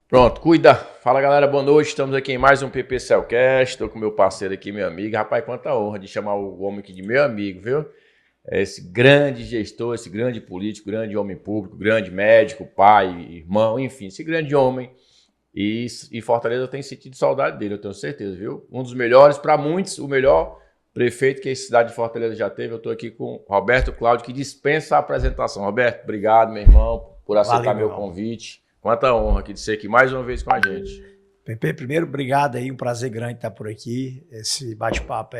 Pronto, cuida. Fala galera, boa noite. Estamos aqui em mais um PP Cellcast. Estou com meu parceiro aqui, meu amigo. Rapaz, quanta honra de chamar o homem aqui de meu amigo, viu? Esse grande gestor, esse grande político, grande homem público, grande médico, pai, irmão, enfim, esse grande homem. E Fortaleza tem sentido saudade dele, eu tenho certeza, viu? Um dos melhores, para muitos, o melhor prefeito que a cidade de Fortaleza já teve. Eu estou aqui com Roberto Cláudio, que dispensa a apresentação. Roberto, obrigado, meu irmão, por aceitar meu convite. Quanta honra aqui de ser aqui mais uma vez com a gente. Pepe, primeiro, obrigado aí, um prazer grande estar por aqui. Esse bate-papo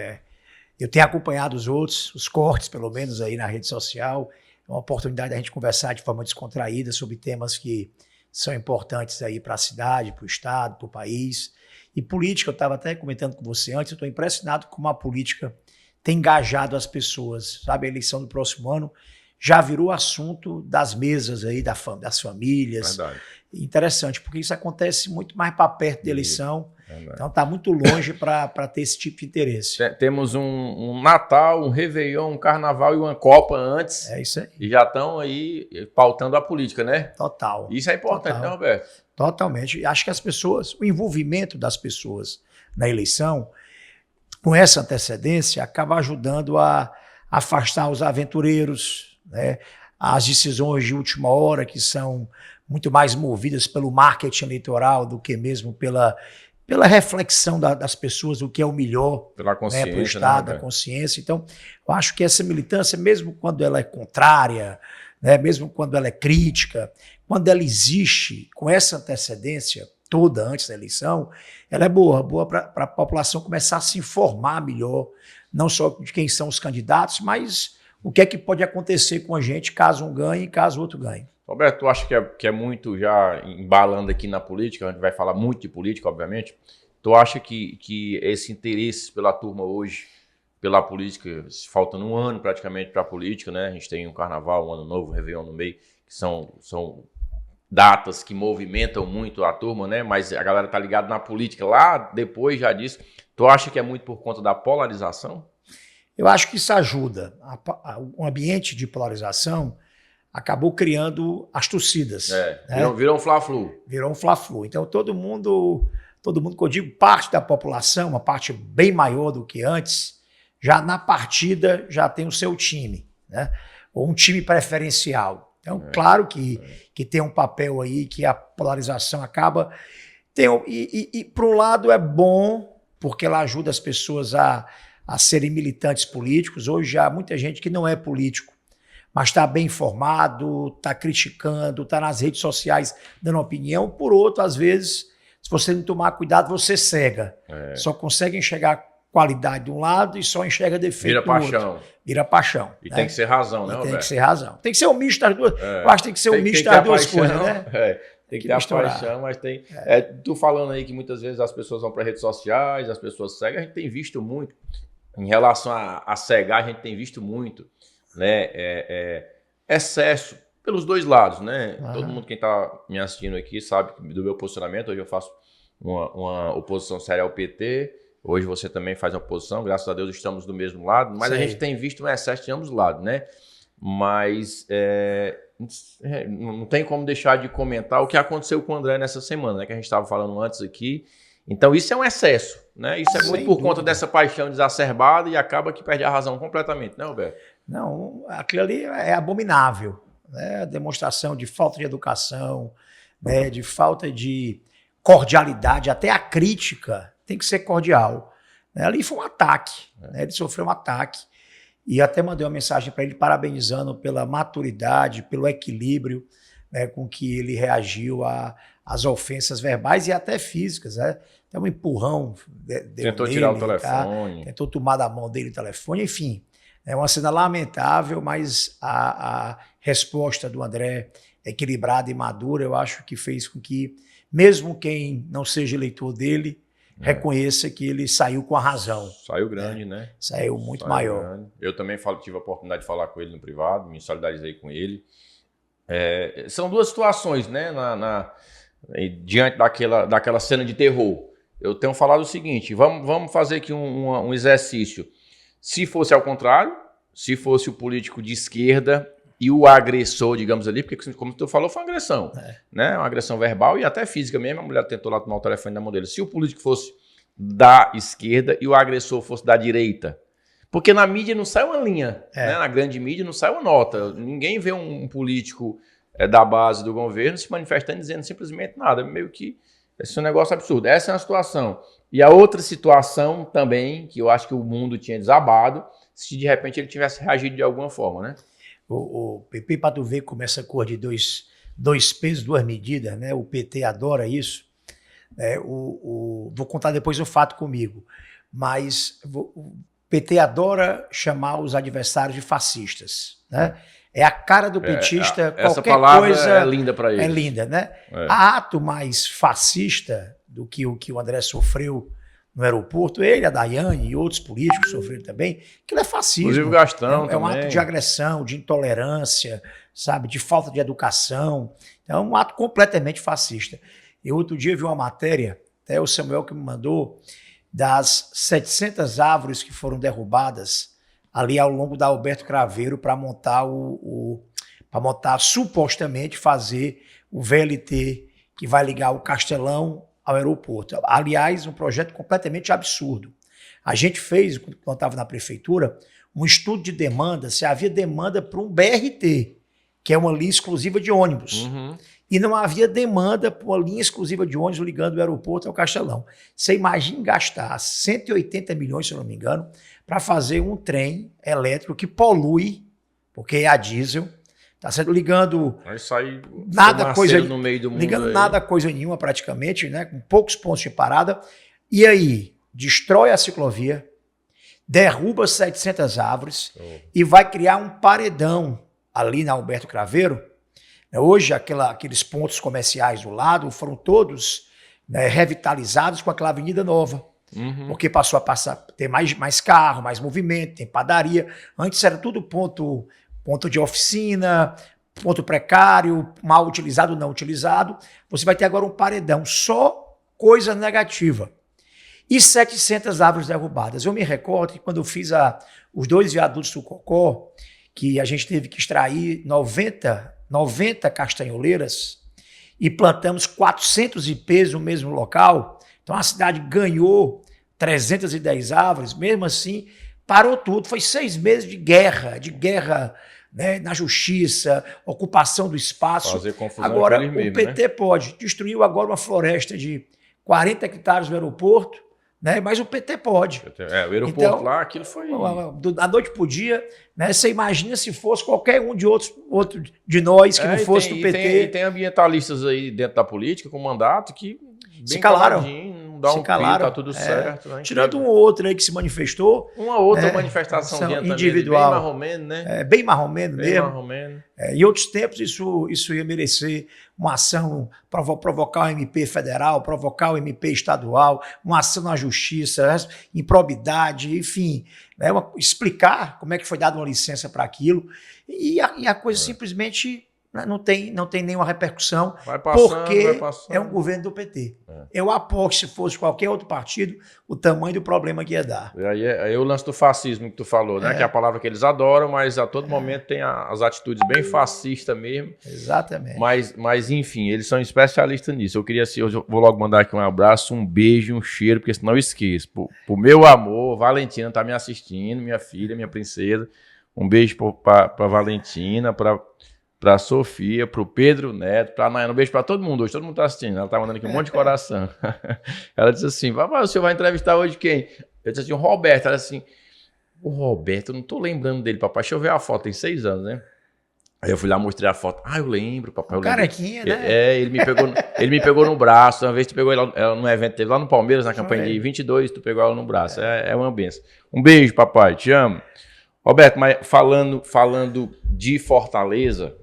Eu tenho acompanhado os outros, os cortes, pelo menos, aí na rede social. É uma oportunidade da gente conversar de forma descontraída sobre temas que são importantes aí para a cidade, para o estado, para o país. E política, eu estava até comentando com você antes, eu estou impressionado como a política tem engajado as pessoas. Sabe, a eleição do próximo ano já virou assunto das mesas aí, das famílias. Verdade. Interessante, porque isso acontece muito mais para perto da eleição. Verdade. Então está muito longe para ter esse tipo de interesse. Temos um Natal, um Réveillon, um Carnaval e uma Copa antes. É isso aí. E já estão aí pautando a política, né? Total. Isso é importante, né, Roberto? Totalmente. Acho que as pessoas, o envolvimento das pessoas na eleição, com essa antecedência, acaba ajudando a afastar os aventureiros, né? As decisões de última hora, que são muito mais movidas pelo marketing eleitoral do que mesmo pela reflexão das pessoas, do que é o melhor para o Estado, a consciência. Então, eu acho que essa militância, mesmo quando ela é contrária, né, mesmo quando ela é crítica, quando ela existe com essa antecedência toda antes da eleição, ela é boa para a população começar a se informar melhor, não só de quem são os candidatos, mas o que é que pode acontecer com a gente caso um ganhe e caso o outro ganhe. Roberto, tu acha que é muito já embalando aqui na política, a gente vai falar muito de política, obviamente, tu acha que esse interesse pela turma hoje, pela política, faltando um ano praticamente para a política, né? A gente tem um Carnaval, um Ano Novo, um Réveillon no meio, que são datas que movimentam muito a turma, né? Mas a galera tá ligada na política lá depois já disso. Tu acha que é muito por conta da polarização? Eu acho que isso ajuda. Um ambiente de polarização acabou criando as torcidas. Né? Virou um Fla-Flu. Virou um Fla-Flu. Então todo mundo que eu digo, parte da população, uma parte bem maior do que antes, já na partida já tem o seu time, né? Ou um time preferencial. Então, claro que tem um papel aí que a polarização acaba... por um lado é bom, porque ela ajuda as pessoas a serem militantes políticos. Hoje já há muita gente que não é político, mas está bem informado, está criticando, está nas redes sociais dando opinião. Por outro, às vezes, se você não tomar cuidado, você cega. Só consegue enxergar qualidade de um lado e só enxerga defeito do outro. Vira paixão. E tem que ser razão, né, Roberto? Tem que ser razão. Tem que ser um misto das duas. Eu acho que tem que ser um misto das duas coisas, né? Tem que ter a paixão, mas tem... tu falando aí que muitas vezes as pessoas vão para redes sociais, as pessoas cegam, a gente tem visto muito. Em relação a cegar, a gente tem visto muito, né, excesso pelos dois lados, né? Todo mundo, quem está me assistindo aqui, sabe do meu posicionamento. Hoje eu faço uma oposição séria ao PT, hoje você também faz uma oposição, graças a Deus estamos do mesmo lado, mas a gente tem visto um excesso de ambos os lados, né? Mas não tem como deixar de comentar o que aconteceu com o André nessa semana, né, que a gente estava falando antes aqui. Então isso é um excesso, né? Isso é muito por conta dessa paixão exacerbada e acaba que perde a razão completamente, né, Roberto? Não, aquilo ali é abominável, né? A demonstração de falta de educação, né? De falta de cordialidade, até a crítica tem que ser cordial. Ali foi um ataque, né? Ele sofreu um ataque e até mandei uma mensagem para ele parabenizando pela maturidade, pelo equilíbrio, né, com que ele reagiu às ofensas verbais e até físicas, né? Tem um empurrão. Tentou tirar o telefone. Tentou tomar da mão dele o telefone, enfim. É uma cena lamentável, mas a resposta do André, equilibrada e madura, eu acho que fez com que, mesmo quem não seja eleitor dele, reconheça que ele saiu com a razão. Saiu grande, né? Saiu muito maior. Grande. Eu também tive a oportunidade de falar com ele no privado, me solidarizei com ele. São duas situações, né? Diante daquela cena de terror. Eu tenho falado o seguinte, vamos fazer aqui um exercício. Se fosse ao contrário, se fosse o político de esquerda e o agressor, digamos ali, porque como tu falou, foi uma agressão, né? Uma agressão verbal e até física mesmo. A mulher tentou lá tomar o telefone da mão dele. Se o político fosse da esquerda e o agressor fosse da direita, porque na mídia não sai uma linha, né? Na grande mídia não sai uma nota. Ninguém vê um político da base do governo se manifestando dizendo simplesmente nada. Meio que esse é um negócio absurdo. Essa é uma situação. E a outra situação também, que eu acho que o mundo tinha desabado, se de repente ele tivesse reagido de alguma forma, né? O PP, para tu ver como essa cor de dois pesos, duas medidas, né? O PT adora isso. Vou contar depois o fato comigo, mas o PT adora chamar os adversários de fascistas, né? É a cara do petista, essa qualquer palavra coisa é linda para eles. É linda, né? Há ato mais fascista do que o André sofreu no aeroporto, ele, a Daiane e outros políticos sofreram também, aquilo é fascismo. Inclusive o Gastão é um ato de agressão, de intolerância, sabe, de falta de educação. É um ato completamente fascista. Eu outro dia vi uma matéria, até o Samuel que me mandou, das 700 árvores que foram derrubadas ali ao longo da Alberto Craveiro para montar supostamente fazer o VLT que vai ligar o Castelão ao aeroporto. Aliás, um projeto completamente absurdo. A gente fez, quando estava na prefeitura, um estudo de demanda, se havia demanda para um BRT, que é uma linha exclusiva de ônibus. E não havia demanda para uma linha exclusiva de ônibus ligando o aeroporto ao Castelão. Você imagina gastar 180 milhões, se eu não me engano, para fazer um trem elétrico que polui, porque é a diesel, tá sendo ligando nada coisa no meio do mundo, ligando nada coisa nenhuma praticamente, né, com poucos pontos de parada. E aí destrói a ciclovia, derruba 700 árvores e vai criar um paredão ali na Alberto Craveiro. Hoje aqueles pontos comerciais do lado foram todos, né, revitalizados com aquela avenida nova. Porque passou a ter mais carro, mais movimento, tem padaria. Antes era tudo ponto de oficina, ponto precário, mal utilizado, não utilizado. Você vai ter agora um paredão, só coisa negativa. E 700 árvores derrubadas. Eu me recordo que quando eu fiz os 2 viadutos do Cocó, que a gente teve que extrair 90 castanholeiras e plantamos 400 ipês no mesmo local. Então a cidade ganhou 310 árvores, mesmo assim parou tudo. Foi 6 meses de guerra, né, na justiça, ocupação do espaço. Fazer confusão. Agora o PT, né, pode. Destruiu agora uma floresta de 40 hectares no aeroporto, né, mas o PT pode. O aeroporto então, lá, aquilo foi... Da noite pro dia, né, você imagina se fosse qualquer um de outro de nós que não fosse do PT. E tem ambientalistas aí dentro da política com mandato que... se calaram. Não dá um pio, tá tudo certo. Né? Tirando um ou outro aí que se manifestou. Uma outra manifestação individual. Bem marromeno, né? Bem marromeno mesmo. Marromeno. Em outros tempos isso ia merecer uma ação, provocar o MP federal, provocar o MP estadual, uma ação na justiça, improbidade, enfim, né? Explicar como é que foi dada uma licença para aquilo. E a coisa simplesmente... Não tem nenhuma repercussão, porque é um governo do PT. Eu aposto que se fosse qualquer outro partido, o tamanho do problema que ia dar. Aí o lance do fascismo que tu falou, né? Que é a palavra que eles adoram, mas a todo momento tem as atitudes bem fascistas mesmo. Exatamente. Mas enfim, eles são especialistas nisso. Eu vou logo mandar aqui um abraço, um beijo, um cheiro, porque senão eu esqueço. Pro meu amor, Valentina tá me assistindo, minha filha, minha princesa. Um beijo pra Valentina, pra Sofia, pro Pedro Neto, pra Nayana, um beijo pra todo mundo hoje, todo mundo tá assistindo, ela tá mandando aqui um monte de coração. Ela disse assim, papai, o senhor vai entrevistar hoje quem? Eu disse assim, o Roberto. Ela disse assim, o Roberto, eu não tô lembrando dele, papai, deixa eu ver a foto, tem 6 anos, né? Aí eu fui lá, mostrei a foto, eu lembro, papai, eu lembro. Carequinha, né? Ele me pegou no braço, uma vez tu pegou ela num evento, teve lá no Palmeiras, na campanha de 22, tu pegou ela no braço, é uma benção. Um beijo, papai, te amo. Roberto, mas falando de Fortaleza,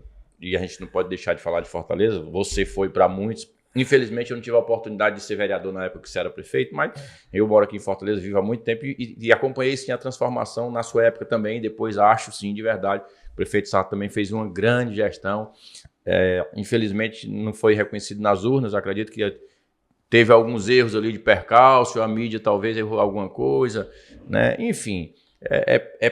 e a gente não pode deixar de falar de Fortaleza, você foi para muitos. Infelizmente, eu não tive a oportunidade de ser vereador na época que você era prefeito, mas eu moro aqui em Fortaleza, vivo há muito tempo e acompanhei sim a transformação na sua época também. Depois acho sim, de verdade, o prefeito Sarto também fez uma grande gestão. Infelizmente, não foi reconhecido nas urnas, acredito que teve alguns erros ali de percalço, a mídia talvez errou alguma coisa, né? Enfim,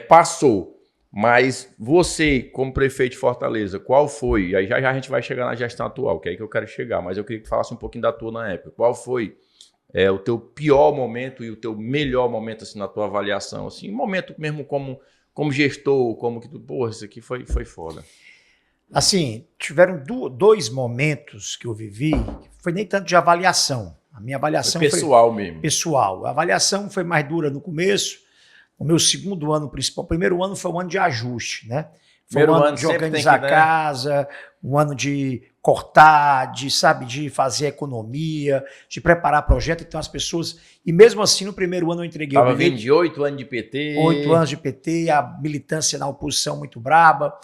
passou. Mas você, como prefeito de Fortaleza, qual foi? E aí já a gente vai chegar na gestão atual, que é aí que eu quero chegar, mas eu queria que falasse um pouquinho da tua na época. Qual foi o teu pior momento e o teu melhor momento assim, na tua avaliação? Assim, momento mesmo como gestor, como que tu, porra, isso aqui foi foda. Assim, tiveram dois momentos que eu vivi, foi nem tanto de avaliação. A minha avaliação foi pessoal mesmo. Pessoal. A avaliação foi mais dura no começo. O meu segundo ano principal, o primeiro ano foi um ano de ajuste, né? Foi um ano de organizar a casa, um ano de cortar, de fazer economia, de preparar projeto. Então as pessoas... E mesmo assim, no primeiro ano eu entreguei... Estava vindo de 8 anos de PT. 8 anos de PT, a militância na oposição muito braba.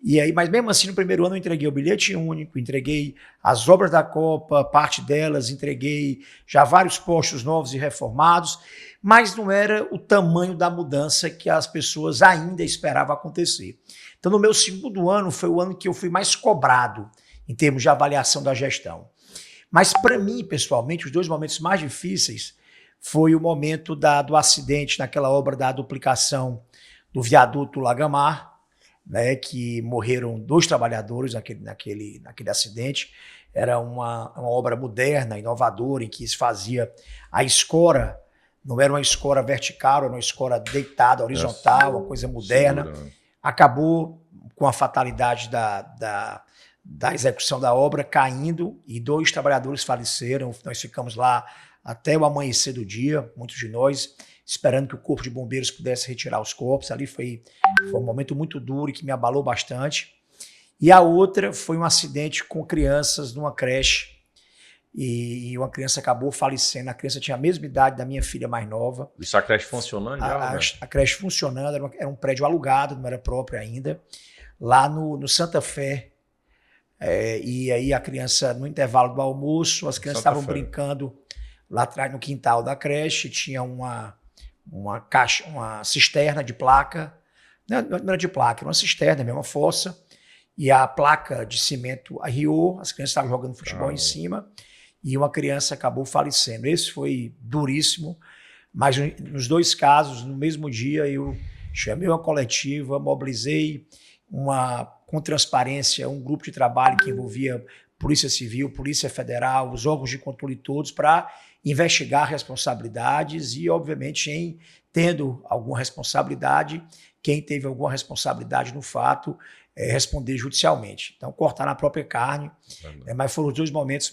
E aí, mas mesmo assim, no primeiro ano eu entreguei o bilhete único, entreguei as obras da Copa, parte delas, entreguei já vários postos novos e reformados, mas não era o tamanho da mudança que as pessoas ainda esperavam acontecer. Então, no meu segundo ano, foi o ano que eu fui mais cobrado em termos de avaliação da gestão. Mas, para mim, pessoalmente, os dois momentos mais difíceis foi o momento do acidente naquela obra da duplicação do viaduto Lagamar, né, que morreram 2 trabalhadores naquele acidente. Era uma obra moderna, inovadora, em que se fazia a escora, não era uma escora vertical, era uma escora deitada, horizontal, uma coisa moderna. Acabou com a fatalidade da execução da obra caindo e 2 trabalhadores faleceram. Nós ficamos lá até o amanhecer do dia, muitos de nós, esperando que o corpo de bombeiros pudesse retirar os corpos. Ali foi um momento muito duro e que me abalou bastante. E a outra foi um acidente com crianças numa creche, e uma criança acabou falecendo. A criança tinha a mesma idade da minha filha mais nova. Isso, a creche funcionando já? A creche funcionando, era um prédio alugado, não era próprio ainda, lá no Santa Fé. E aí a criança, no intervalo do almoço, as crianças estavam brincando lá atrás no quintal da creche, tinha uma cisterna de placa, não era de placa, era uma cisterna, mesmo, uma fossa, e a placa de cimento arriou, as crianças estavam jogando futebol em cima, e uma criança acabou falecendo. Esse foi duríssimo, mas nos 2 casos, no mesmo dia, eu chamei uma coletiva, mobilizei com transparência um grupo de trabalho que envolvia Polícia Civil, Polícia Federal, os órgãos de controle todos, para investigar responsabilidades e, obviamente, tendo alguma responsabilidade, quem teve alguma responsabilidade no fato, responder judicialmente. Então, cortar na própria carne, mas foram os 2 momentos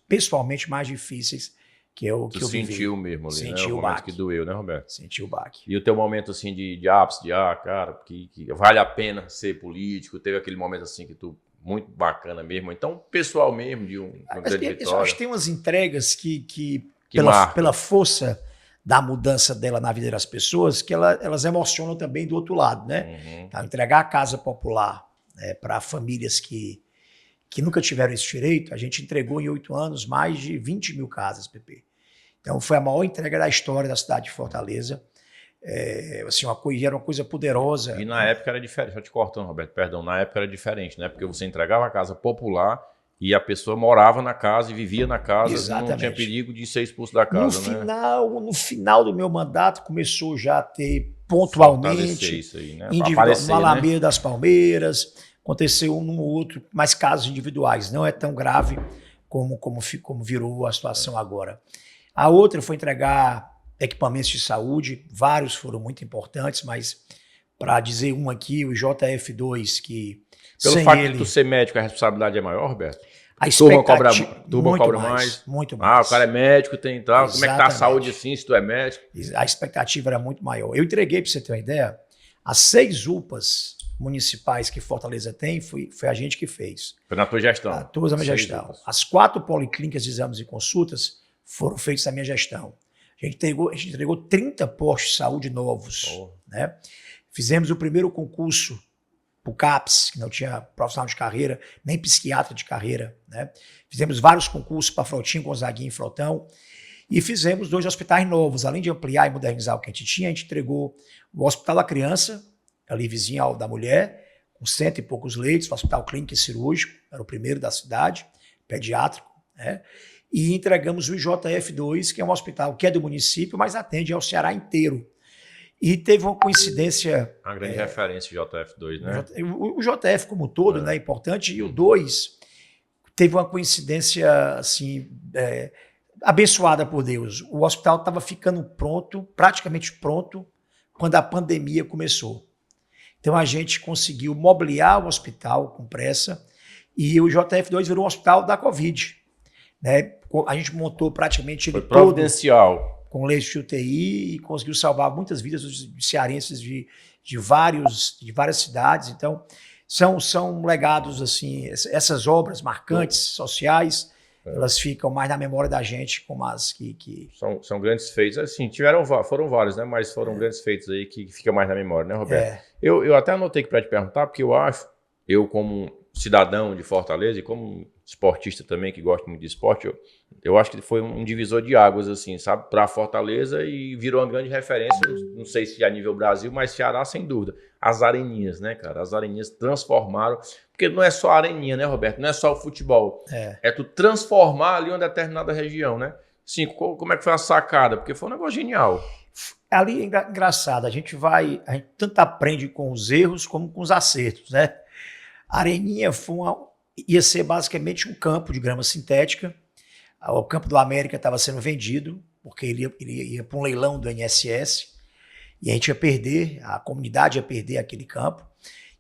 pessoalmente mais difíceis que eu vivi. Sentiu mesmo ali, senti, né? O momento que doeu, né, Roberto? Senti o baque. E o teu momento, assim, de ápice, cara, que vale a pena ser político, teve aquele momento, assim, que tu... muito bacana mesmo. Então, pessoal mesmo de uma grande vitória. Acho que tem umas entregas que pela força da mudança dela na vida das pessoas, que elas emocionam também do outro lado, né? Então, entregar a casa popular para famílias que nunca tiveram esse direito, a gente entregou em 8 anos mais de 20 mil casas, PP. Então, foi a maior entrega da história da cidade de Fortaleza. Assim, era uma coisa poderosa. E na época era diferente, só te cortando, Roberto, perdão, na época era diferente, né? Porque você entregava a casa popular e a pessoa morava na casa e vivia na casa. Exatamente. Não tinha perigo de ser expulso da casa, no final do meu mandato começou já a ter pontualmente isso aí, né? No Alameda das Palmeiras, aconteceu um ou outro, mas casos individuais, não é tão grave como virou a situação agora. A outra foi entregar equipamentos de saúde, vários foram muito importantes, mas para dizer um aqui, o JF2, que pelo fato de tu ser médico, a responsabilidade é maior, Roberto? A expectativa turma cobra mais. Muito mais. O cara é médico, tem tal. Exatamente. Como é que tá a saúde assim, se tu é médico? A expectativa era muito maior. Eu entreguei, para você ter uma ideia, as 6 UPAs municipais que Fortaleza tem, foi a gente que fez. Foi na tua gestão? Todas na minha gestão. UPAs. As 4 policlínicas de exames e consultas foram feitas na minha gestão. A gente entregou 30 postos de saúde novos. Né? Fizemos o primeiro concurso para o CAPS, que não tinha profissional de carreira, nem psiquiatra de carreira. Né? Fizemos vários concursos para Frotinho, Gonzaguinha e Frotão. E fizemos 2 hospitais novos. Além de ampliar e modernizar o que a gente entregou o Hospital da Criança, ali vizinho ao da Mulher, com 100 e poucos leitos, o Hospital Clínico e Cirúrgico, era o primeiro da cidade, pediátrico, né? E entregamos o IJF2, que é um hospital que é do município, mas atende ao Ceará inteiro. E teve uma coincidência... Uma grande referência, o JF2, né? O JF como um todo, né, é importante, e o 2 teve uma coincidência, assim, abençoada por Deus. O hospital estava ficando pronto, praticamente pronto, quando a pandemia começou. Então a gente conseguiu mobiliar o hospital com pressa e o JF2 virou um hospital da Covid. Né? A gente montou praticamente ele todo providencial, com leite de UTI e conseguiu salvar muitas vidas dos cearenses de várias cidades. Então são legados, assim, essas obras marcantes, sociais, elas ficam mais na memória da gente como as que... São grandes feitos, assim, foram vários, né? Mas foram grandes feitos aí que ficam mais na memória, né, Roberto? Eu até anotei aqui para te perguntar, porque eu como cidadão de Fortaleza e como esportista também, que gosta muito de esporte, eu acho que foi um divisor de águas, assim, sabe, para Fortaleza e virou uma grande referência, não sei se a nível Brasil, mas Ceará, sem dúvida. As areninhas, né, cara? As areninhas transformaram, porque não é só a areninha, né, Roberto? Não é só o futebol. É tu transformar ali uma determinada região, né? Sim, como é que foi a sacada? Porque foi um negócio genial. Ali é engraçado, a gente tanto aprende com os erros como com os acertos, né? A areninha ia ser basicamente um campo de grama sintética. O campo do América estava sendo vendido, porque ele ia para um leilão do INSS, e a gente ia perder, a comunidade ia perder aquele campo.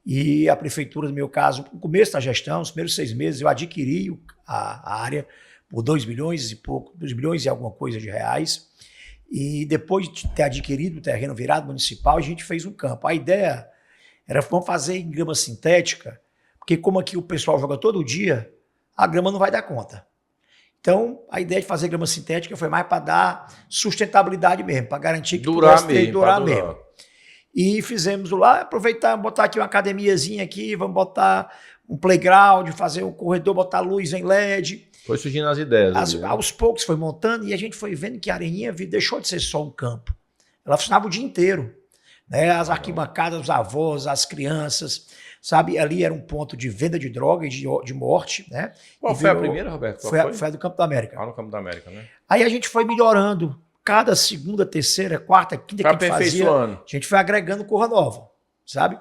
E a prefeitura, no meu caso, no começo da gestão, os primeiros 6 meses, eu adquiri a área por 2 bilhões e alguma coisa de reais. E depois de ter adquirido o terreno virado municipal, a gente fez um campo. A ideia era, vamos fazer em grama sintética, porque como aqui o pessoal joga todo dia, a grama não vai dar conta. Então, a ideia de fazer grama sintética foi mais para dar sustentabilidade mesmo, para garantir que durar mesmo. E fizemos lá, aproveitar, botar aqui uma academiazinha aqui, vamos botar um playground, fazer um corredor, botar luz em LED. Foi surgindo as ideias. Aos poucos foi montando e a gente foi vendo que a areninha deixou de ser só um campo. Ela funcionava o dia inteiro. Né? As arquibancadas, os avós, as crianças, sabe? Ali era um ponto de venda de droga e de morte. Né? Qual foi a primeira, Roberto? Foi a do Campo da América. No Campo da América, né? Aí a gente foi melhorando. Cada segunda, terceira, quarta, quinta que a gente fazia, a gente foi agregando Corra Nova, sabe?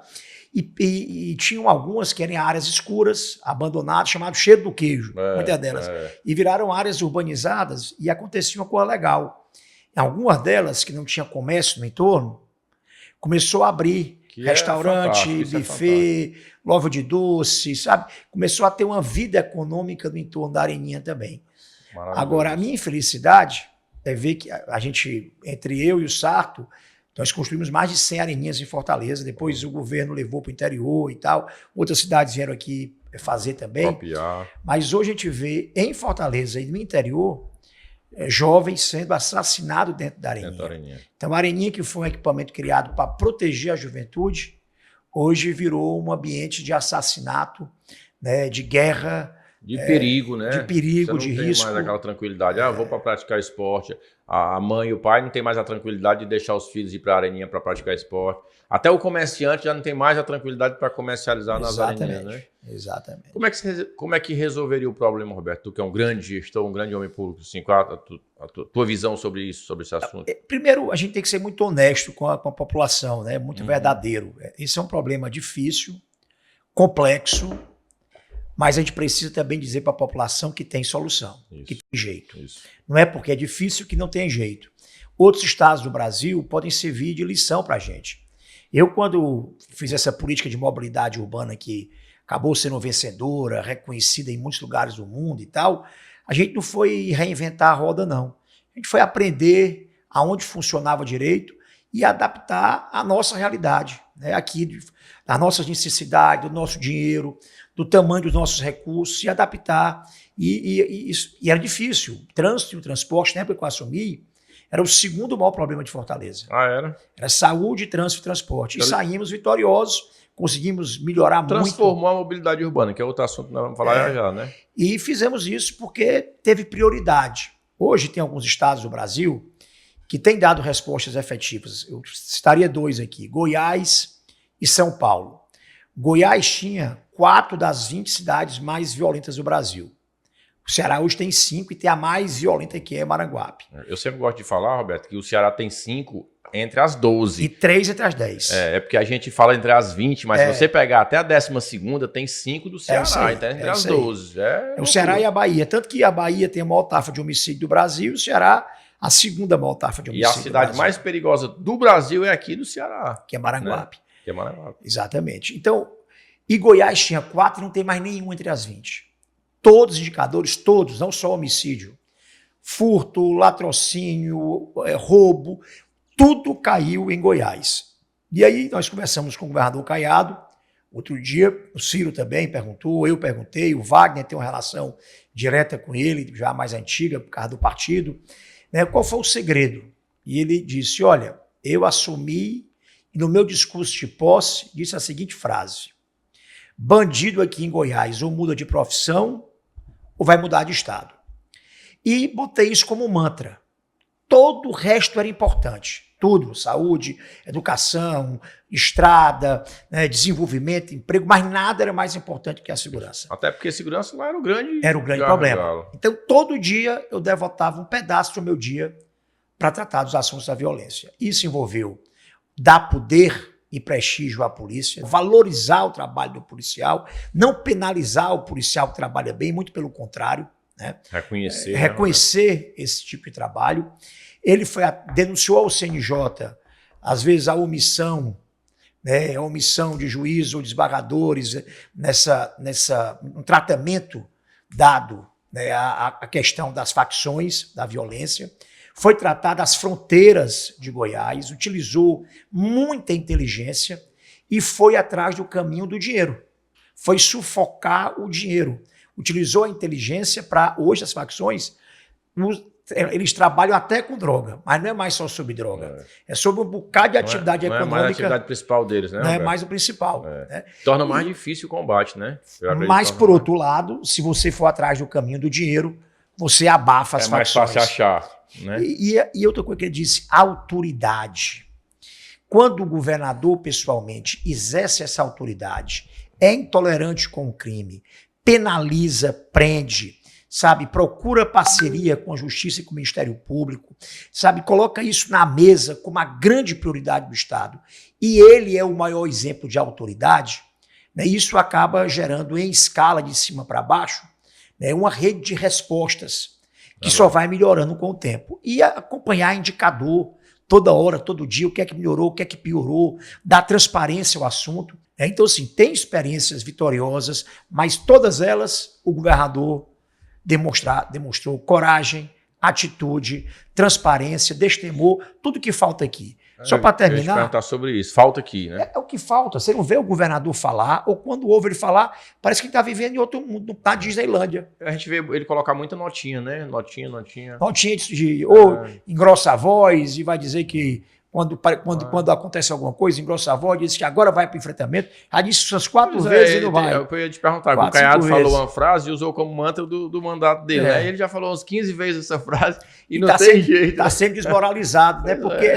E tinham algumas que eram áreas escuras, abandonadas, chamado Cheiro do Queijo, muitas delas. E viraram áreas urbanizadas e acontecia uma coisa legal. Em algumas delas, que não tinha comércio no entorno, começou a abrir restaurante, buffet, loja de doce, sabe? Começou a ter uma vida econômica no entorno da areninha também. Agora, a minha infelicidade é ver que a gente, entre eu e o Sarto, nós construímos mais de 100 areninhas em Fortaleza, depois o governo levou para o interior e tal, outras cidades vieram aqui fazer também. Copiar. Mas hoje a gente vê em Fortaleza e no interior, jovens sendo assassinados dentro da areninha. Então a areninha, que foi um equipamento criado para proteger a juventude, hoje virou um ambiente de assassinato, né, de guerra, de perigo, né? De perigo, de risco. Não tem mais aquela tranquilidade. Vou para praticar esporte. A mãe e o pai não tem mais a tranquilidade de deixar os filhos ir para a areninha para praticar esporte. Até o comerciante já não tem mais a tranquilidade para comercializar nas areninhas, né? Exatamente. Como é que resolveria o problema, Roberto? Tu que é um grande gestor, um grande homem público, assim, qual a tua visão sobre isso, sobre esse assunto? Primeiro, a gente tem que ser muito honesto com a população, né? Muito verdadeiro. Esse é um problema difícil, complexo, mas a gente precisa também dizer para a população que tem solução, que tem jeito. Não é porque é difícil que não tem jeito. Outros estados do Brasil podem servir de lição para a gente. Eu, quando fiz essa política de mobilidade urbana que acabou sendo vencedora, reconhecida em muitos lugares do mundo e tal, a gente não foi reinventar a roda, não. A gente foi aprender aonde funcionava direito e adaptar à nossa realidade, né? Aqui, das nossas necessidades, do nosso dinheiro, do tamanho dos nossos recursos, e adaptar. E era difícil. O trânsito e o transporte, na época que eu assumi, era o segundo maior problema de Fortaleza. Era? Era saúde, trânsito e transporte. E saímos vitoriosos, conseguimos melhorar muito. Transformou a mobilidade urbana, que é outro assunto que nós vamos falar já, né? E fizemos isso porque teve prioridade. Hoje tem alguns estados do Brasil que têm dado respostas efetivas. Eu citaria 2 aqui, Goiás e São Paulo. Goiás tinha 4 das 20 cidades mais violentas do Brasil. O Ceará hoje tem 5 e tem a mais violenta, que é Maranguape. Eu sempre gosto de falar, Roberto, que o Ceará tem 5 entre as 12. E 3 entre as 10. É porque a gente fala entre as 20, mas se você pegar até a 12ª, tem 5 do Ceará, então entre as 12. O Ceará e a Bahia. Tanto que a Bahia tem a maior taxa de homicídio do Brasil, o Ceará a segunda maior taxa de homicídio. E a cidade mais perigosa do Brasil é aqui do Ceará. Que é Maranguape. Né? Que é Maranguape. Exatamente. Então, e Goiás tinha 4 e não tem mais nenhum entre as 20. Todos os indicadores, todos, não só homicídio, furto, latrocínio, roubo, tudo caiu em Goiás. E aí nós conversamos com o governador Caiado, outro dia, o Ciro também perguntou, eu perguntei, o Wagner tem uma relação direta com ele, já mais antiga, por causa do partido, né? Qual foi o segredo? E ele disse, olha, eu assumi, e no meu discurso de posse, disse a seguinte frase, bandido aqui em Goiás ou muda de profissão ou vai mudar de estado. E botei isso como mantra. Todo o resto era importante. Tudo, saúde, educação, estrada, né, desenvolvimento, emprego, mas nada era mais importante que a segurança. Até porque a segurança lá era o grande problema. Então, todo dia eu devotava um pedaço do meu dia para tratar dos assuntos da violência. Isso envolveu dar poder e prestígio à polícia, valorizar o trabalho do policial, não penalizar o policial que trabalha bem, muito pelo contrário, né? Reconhecer esse tipo de trabalho. Ele denunciou ao CNJ, às vezes, a omissão, né, a omissão de juízes ou desembargadores no tratamento dado, né, a questão das facções, da violência. Foi tratada as fronteiras de Goiás, utilizou muita inteligência e foi atrás do caminho do dinheiro. Foi sufocar o dinheiro. Utilizou a inteligência para, hoje, as facções, eles trabalham até com droga, mas não é mais só sobre droga. É sobre um bocado de atividade econômica. Não é mais a atividade principal deles, né? Não é mais o principal. Né? Torna mais difícil o combate, né? Mas, por outro lado, se você for atrás do caminho do dinheiro, você abafa as facções. É mais fácil achar. Né? E outra coisa que ele disse, autoridade. Quando o governador, pessoalmente, exerce essa autoridade, é intolerante com o crime, penaliza, prende, sabe, procura parceria com a Justiça e com o Ministério Público, sabe, coloca isso na mesa como uma grande prioridade do Estado, e ele é o maior exemplo de autoridade, né? Isso acaba gerando, em escala de cima para baixo, né, uma rede de respostas que só vai melhorando com o tempo. E acompanhar indicador toda hora, todo dia, o que é que melhorou, o que é que piorou, dar transparência ao assunto. Então, assim, tem experiências vitoriosas, mas todas elas o governador demonstrou coragem, atitude, transparência, destemor, tudo que falta aqui. Só para terminar... Eu ia te perguntar sobre isso. Falta aqui, né? É o que falta. Você não vê o governador falar, ou quando ouve ele falar, parece que ele está vivendo em outro mundo, na Disneylândia. A gente vê ele colocar muita notinha, né? Notinha. Notinha ou engrossa a voz e vai dizer que quando acontece alguma coisa, engrossa a voz, diz que agora vai para o enfrentamento. Já disse essas 4 vezes e não vai. Eu ia te perguntar, o Caiado falou uma frase e usou como mantra do mandato dele, né? Ele já falou uns 15 vezes essa frase e não tem jeito. Está sempre desmoralizado, né? Porque é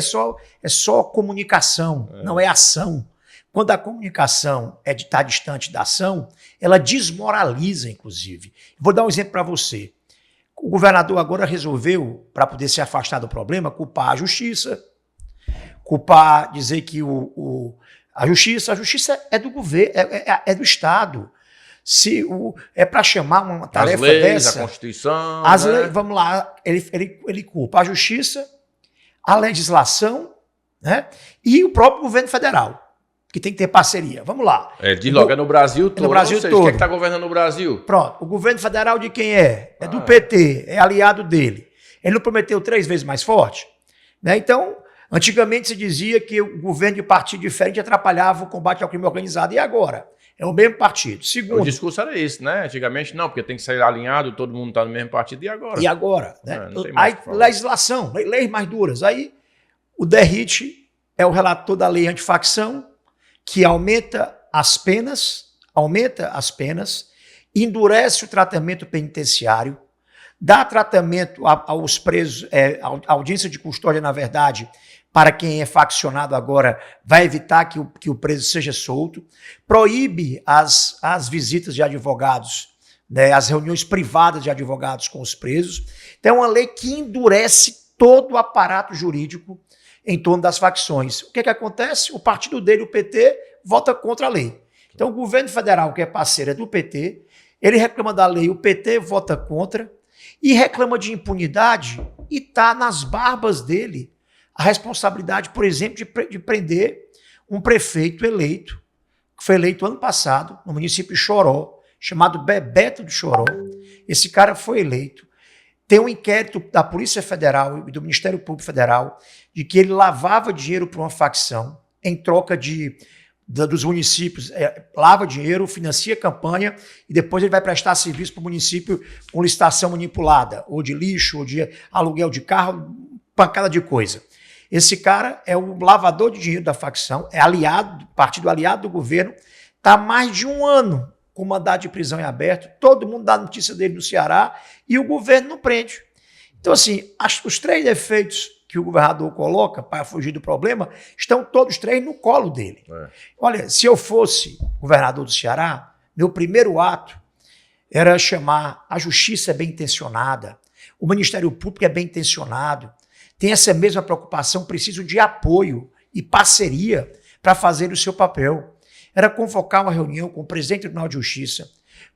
só comunicação, não é ação. Quando a comunicação está distante da ação, ela desmoraliza, inclusive. Vou dar um exemplo para você. O governador agora resolveu, para poder se afastar do problema, culpar a justiça, dizer que a justiça é do governo, é do Estado. É para chamar uma tarefa as leis, dessa. A Constituição. As leis, vamos lá, ele culpa a justiça, a legislação, né, e o próprio governo federal, que tem que ter parceria. Vamos lá. Diz logo, é no Brasil todo. No Brasil todo. Quem é que está governando o Brasil? Pronto. O governo federal de quem é? É do PT, é aliado dele. Ele não prometeu 3 vezes mais forte? Né? Então, antigamente se dizia que o governo de partido diferente atrapalhava o combate ao crime organizado. E agora? É o mesmo partido. Segundo, o discurso era esse, né? Antigamente não, porque tem que sair alinhado, todo mundo está no mesmo partido. E agora? E agora? Né? Aí, legislação, leis mais duras. Aí o DERRIT é o relator da lei antifacção, que aumenta as penas, endurece o tratamento penitenciário, dá tratamento aos presos, a audiência de custódia, na verdade, para quem é faccionado agora, vai evitar que o preso seja solto, proíbe as visitas de advogados, né, as reuniões privadas de advogados com os presos. Então é uma lei que endurece todo o aparato jurídico em torno das facções. O que acontece? O partido dele, o PT, vota contra a lei. Então, o governo federal, que é parceiro do PT, ele reclama da lei, o PT vota contra e reclama de impunidade e está nas barbas dele a responsabilidade, por exemplo, de prender um prefeito eleito, que foi eleito ano passado, no município de Choró, chamado Bebeto do Choró. Esse cara foi eleito. Tem um inquérito da Polícia Federal e do Ministério Público Federal de que ele lavava dinheiro para uma facção em troca dos municípios, lava dinheiro, financia campanha e depois ele vai prestar serviço para o município com licitação manipulada, ou de lixo, ou de aluguel de carro, pancada de coisa. Esse cara é o lavador de dinheiro da facção, é aliado, partido aliado do governo, está há mais de um ano com mandado de prisão em aberto, todo mundo dá notícia dele no Ceará e o governo não prende. Então, assim, os 3 defeitos que o governador coloca para fugir do problema estão todos 3 no colo dele. Olha, se eu fosse governador do Ceará, meu primeiro ato era chamar a justiça bem intencionada, o Ministério Público é bem intencionado, tem essa mesma preocupação, precisam de apoio e parceria para fazer o seu papel. Era convocar uma reunião com o presidente do Tribunal de Justiça,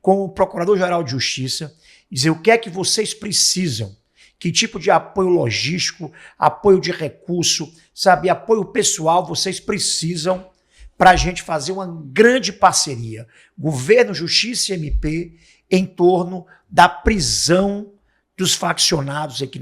com o Procurador-Geral de Justiça, dizer o que é que vocês precisam, que tipo de apoio logístico, apoio de recurso, sabe, apoio pessoal vocês precisam para a gente fazer uma grande parceria, governo, justiça e MP, em torno da prisão dos faccionados aqui,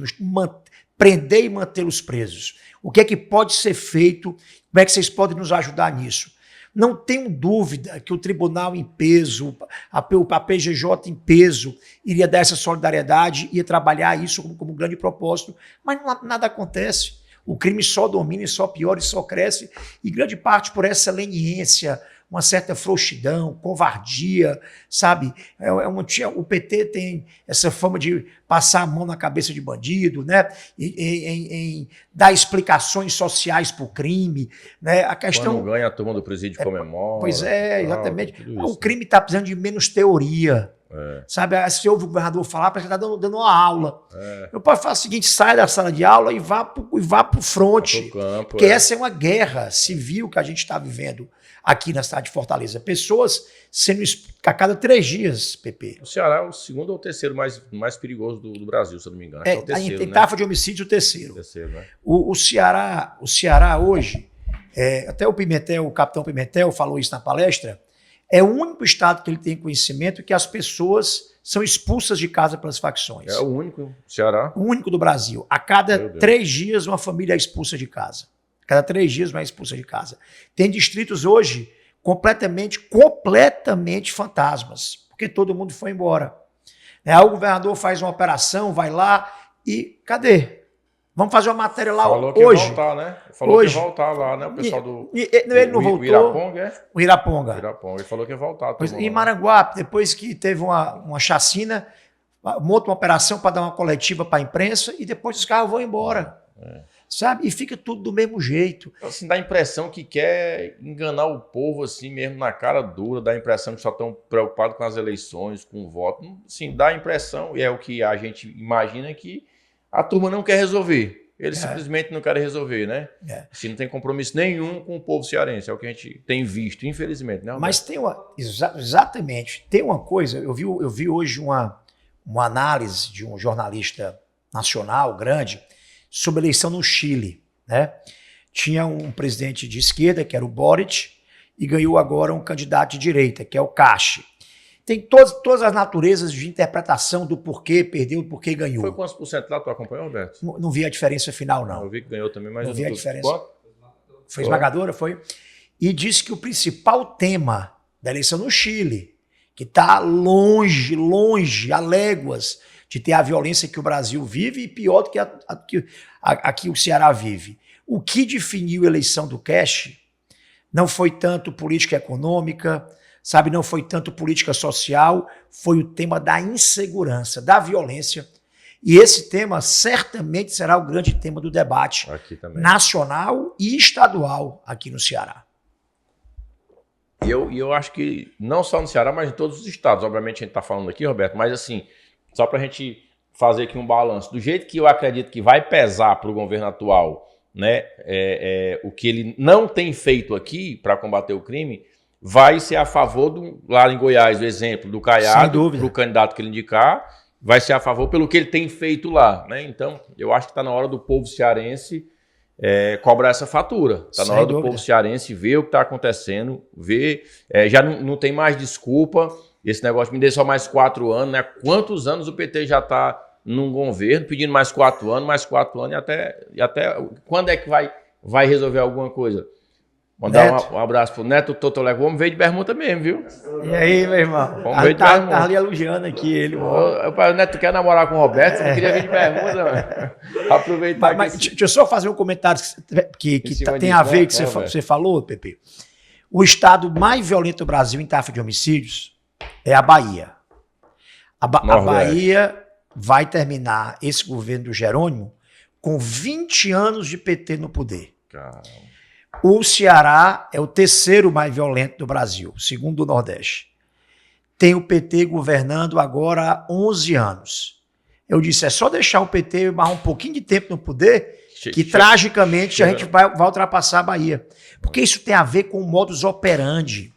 prender e mantê-los presos. O que é que pode ser feito? Como é que vocês podem nos ajudar nisso? Não tenho dúvida que o tribunal em peso, a PGJ em peso, iria dar essa solidariedade, ia trabalhar isso como grande propósito, mas nada acontece. O crime só domina e só piora e só cresce, e grande parte por essa leniência, uma certa frouxidão, covardia, sabe? O PT tem essa fama de passar a mão na cabeça de bandido, né? Em dar explicações sociais para o crime, né? A questão... Quando ganha, a turma do presídio comemora. Pois é, exatamente. O crime está precisando de menos teoria. Sabe, se ouve o governador falar, parece que está dando uma aula. Eu posso falar o seguinte: sai da sala de aula e vá para o fronte. Porque essa é uma guerra civil que a gente está vivendo aqui na cidade de Fortaleza. Pessoas sendo a cada 3 dias, PP. O Ceará é o segundo ou terceiro mais perigoso do Brasil, se eu não me engano. É o terceiro, em taxa de homicídio, o terceiro. Né? O Ceará hoje, até o capitão Pimentel falou isso na palestra, é o único estado que ele tem conhecimento que as pessoas são expulsas de casa pelas facções. É o único, Ceará? O único do Brasil. A cada 3 dias, uma família é expulsa de casa. A cada 3 dias, uma é expulsa de casa. Tem distritos hoje completamente fantasmas, porque todo mundo foi embora. Aí o governador faz uma operação, vai lá e cadê? Vamos fazer uma matéria lá Falou que hoje. Ia voltar, né? Falou que ia voltar lá, né? O pessoal do... Ele não voltou. O Iraponga, é? O Iraponga. Ele falou que ia voltar. Em Maranguape, depois que teve uma chacina, monta uma operação para dar uma coletiva para a imprensa e depois os carros vão embora. Sabe? E fica tudo do mesmo jeito. Assim, dá a impressão que quer enganar o povo assim mesmo na cara dura, dá a impressão que só estão preocupados com as eleições, com o voto. Sim, dá a impressão, e é o que a gente imagina, que a turma não quer resolver. Eles simplesmente não querem resolver, né? Se não tem compromisso nenhum com o povo cearense. É o que a gente tem visto, infelizmente. Né, mas tem exatamente. Tem uma coisa, eu vi hoje uma análise de um jornalista nacional grande sobre a eleição no Chile, né? Tinha um presidente de esquerda, que era o Boric, e ganhou agora um candidato de direita, que é o Kashi. Tem todas as naturezas de interpretação do porquê perdeu e porquê ganhou. Foi quantos % lá? Tu acompanhou, Roberto? Não vi a diferença final, não. Eu vi que ganhou também, mas não vi a diferença. Quanto? Foi esmagadora, foi? E disse que o principal tema da eleição no Chile, que está longe, a léguas de ter a violência que o Brasil vive e pior do que aqui o Ceará vive. O que definiu a eleição do Kashi não foi tanto política econômica, sabe, não foi tanto política social, foi o tema da insegurança, da violência. E esse tema certamente será o grande tema do debate nacional e estadual aqui no Ceará. E eu acho que não só no Ceará, mas em todos os estados. Obviamente a gente está falando aqui, Roberto, mas assim, só para a gente fazer aqui um balanço. Do jeito que eu acredito que vai pesar para o governo atual né, o que ele não tem feito aqui para combater o crime, vai ser a favor, lá em Goiás, o exemplo do Caiado, para o candidato que ele indicar, vai ser a favor pelo que ele tem feito lá. Né? Então, eu acho que está na hora do povo cearense cobrar essa fatura. Está na hora do povo cearense ver o que está acontecendo, ver, já não tem mais desculpa, esse negócio me dê só mais 4 anos, né? Quantos anos o PT já está num governo pedindo mais 4 anos, e até quando é que vai resolver alguma coisa? Mandar um abraço pro Neto Totolego. Vamos ver de bermuda mesmo, viu? E aí, meu irmão? Vamos ver de bermuda. Tá ali elugiando aqui ele. O Neto quer namorar com o Roberto, você não queria ver de bermuda. Aproveitar mas deixa eu só fazer um comentário que tem a ver com o que você falou, Pepe. O estado mais violento do Brasil em taxa de homicídios é a Bahia. A Bahia vai terminar esse governo do Jerônimo com 20 anos de PT no poder. Caramba. O Ceará é o terceiro mais violento do Brasil, segundo o Nordeste. Tem o PT governando agora há 11 anos. Eu disse, é só deixar o PT mais um pouquinho de tempo no poder que tragicamente a gente vai ultrapassar a Bahia. Porque isso tem a ver com o modus operandi.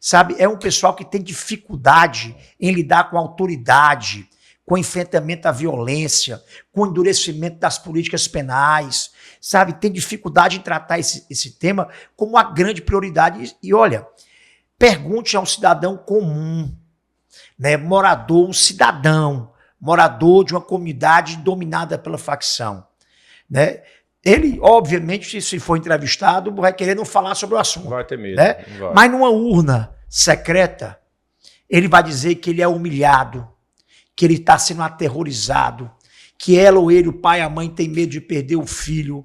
Sabe? É um pessoal que tem dificuldade em lidar com a autoridade, com o enfrentamento à violência, com o endurecimento das políticas penais, sabe? Tem dificuldade em tratar esse tema como uma grande prioridade. E olha, pergunte a um cidadão comum, né? Morador de uma comunidade dominada pela facção, né? Ele, obviamente, se for entrevistado, vai querer não falar sobre o assunto. Vai ter medo. Né? Mas numa urna secreta, ele vai dizer que ele é humilhado, que ele está sendo aterrorizado, que ela ou ele, o pai, a mãe, tem medo de perder o filho,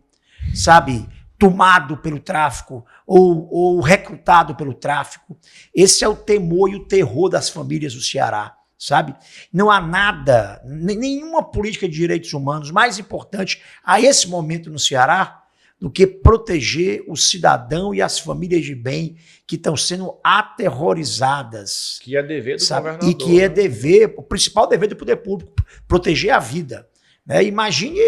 sabe? Tomado pelo tráfico ou recrutado pelo tráfico. Esse é o temor e o terror das famílias do Ceará, sabe? Não há nada, nenhuma política de direitos humanos mais importante a esse momento no Ceará do que proteger o cidadão e as famílias de bem que estão sendo aterrorizadas. Que é dever do governador. E que é dever, o principal dever do poder público, proteger a vida. Né? Imagine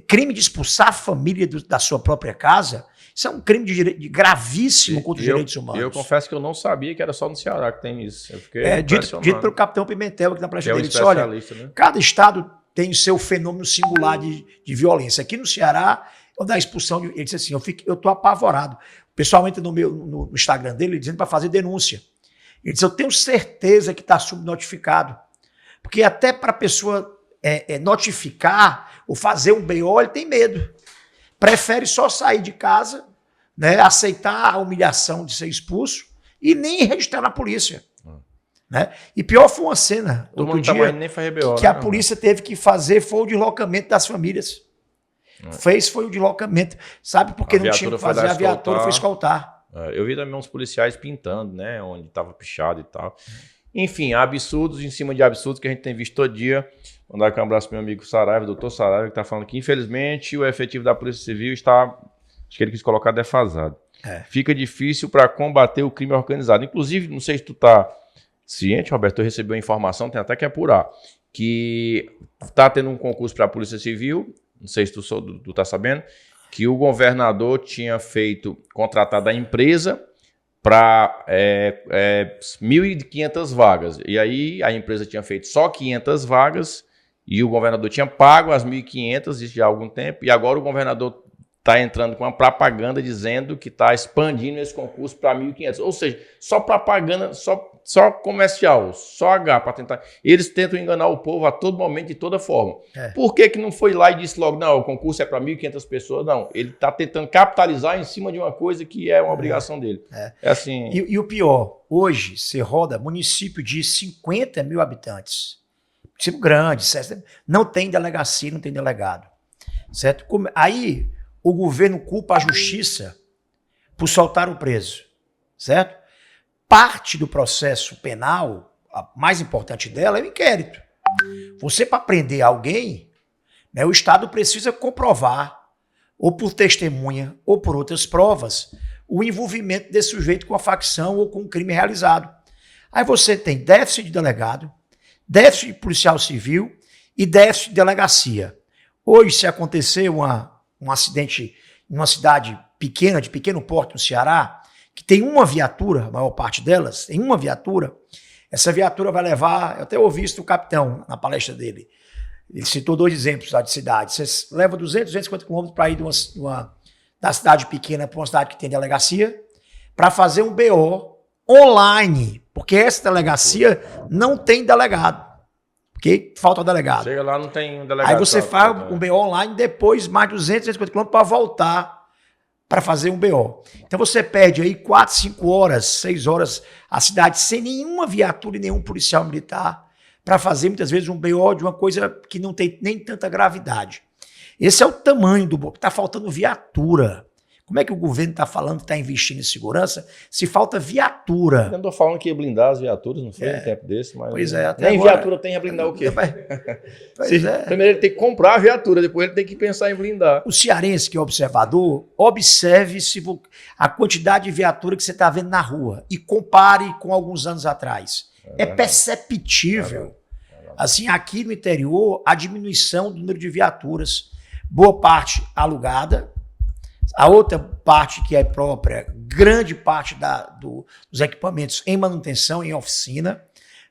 crime de expulsar a família da sua própria casa. Isso é um crime gravíssimo contra os direitos humanos. Eu confesso que eu não sabia que era só no Ceará que tem isso. Eu fiquei dito pelo capitão Pimentel aqui na prancha dele. Disse, olha, né? Cada estado tem o seu fenômeno singular de violência. Aqui no Ceará, da expulsão, ele disse assim, eu estou apavorado. O pessoal entra no Instagram dele dizendo para fazer denúncia. Ele disse, eu tenho certeza que está subnotificado. Porque até para a pessoa notificar ou fazer um BO, ele tem medo. Prefere só sair de casa, né, aceitar a humilhação de ser expulso e nem registrar na polícia. Né? E pior foi uma cena outro dia nem BO, que a polícia teve que fazer foi o deslocamento das famílias. Foi o deslocamento, sabe? Porque não tinha que fazer, a viatura foi escoltar. Eu vi também uns policiais pintando, né? Onde estava pichado e tal. Enfim, absurdos em cima de absurdos que a gente tem visto todo dia. Mandar aqui um abraço pro meu amigo Saraiva, doutor Saraiva, que está falando que, infelizmente, o efetivo da Polícia Civil está, acho que ele quis colocar, defasado. Fica difícil para combater o crime organizado. Inclusive, não sei se tu está ciente, Roberto, eu recebi uma informação, tem até que apurar, que está tendo um concurso para a Polícia Civil. Não sei se tu está sabendo, que o governador tinha contratado a empresa para 1.500 vagas. E aí a empresa tinha feito só 500 vagas e o governador tinha pago as 1.500, isso já há algum tempo, e agora o governador está entrando com uma propaganda dizendo que está expandindo esse concurso para 1.500. Ou seja, só propaganda, só comercial, só H para tentar. Eles tentam enganar o povo a todo momento, de toda forma. Por que não foi lá e disse logo, não, o concurso é para 1.500 pessoas? Não, ele está tentando capitalizar em cima de uma coisa que é uma obrigação dele. É assim. E o pior, hoje você roda município de 50 mil habitantes, município grande, certo? Não tem delegacia, não tem delegado, certo? Aí o governo culpa a justiça por soltar o preso, certo? Parte do processo penal, a mais importante dela, é o inquérito. Você, para prender alguém, né, o Estado precisa comprovar, ou por testemunha, ou por outras provas, o envolvimento desse sujeito com a facção ou com um crime realizado. Aí você tem déficit de delegado, déficit de policial civil e déficit de delegacia. Hoje, se acontecer um acidente numa cidade pequena, de pequeno porte no Ceará, que tem uma viatura, a maior parte delas, tem uma viatura, essa viatura vai levar, eu até ouvi isso do capitão na palestra dele, ele citou 2 exemplos lá de cidade, você leva 250 quilômetros para ir da cidade pequena para uma cidade que tem delegacia, para fazer um BO online, porque essa delegacia não tem delegado. Porque falta delegado. Chega lá, não tem um delegado. Aí você faz um BO online, depois mais 250 quilômetros para voltar para fazer um BO. Então você perde aí 4, 5 horas, 6 horas a cidade sem nenhuma viatura e nenhum policial militar para fazer muitas vezes um BO de uma coisa que não tem nem tanta gravidade. Esse é o tamanho do BO. Está faltando viatura. Como é que o governo está falando que está investindo em segurança se falta viatura? Eu andou falando que ia blindar as viaturas, não foi um tempo desse, mas pois é, até nem agora, viatura tem a blindar o quê? Primeiro ele tem que comprar a viatura, depois ele tem que pensar em blindar. O cearense que é observador, observe a quantidade de viatura que você está vendo na rua e compare com alguns anos atrás. É perceptível. Assim, aqui no interior, a diminuição do número de viaturas, boa parte alugada, a outra parte que é própria, grande parte dos equipamentos em manutenção, em oficina,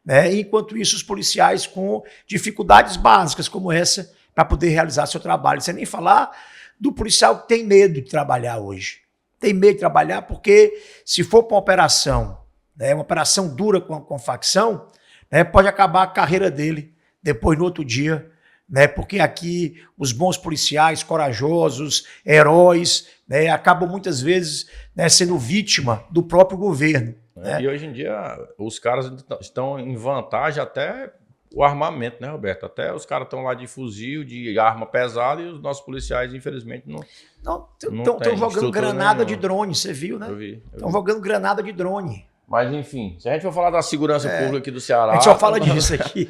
né? Enquanto isso, os policiais com dificuldades básicas como essa para poder realizar seu trabalho. Sem nem falar do policial que tem medo de trabalhar hoje. Tem medo de trabalhar porque se for para uma operação, né, uma operação dura com facção, né, pode acabar a carreira dele depois no outro dia, né, porque aqui os bons policiais, corajosos, heróis, né, acabam muitas vezes, né, sendo vítima do próprio governo. Né? E hoje em dia os caras estão em vantagem até o armamento, né, Roberto? Até os caras estão lá de fuzil, de arma pesada e os nossos policiais, infelizmente, não estão jogando granada de drone, você viu, né? Eu vi. Estão jogando granada de drone. Mas, enfim, se a gente for falar da segurança pública aqui do Ceará... A gente só fala disso aqui.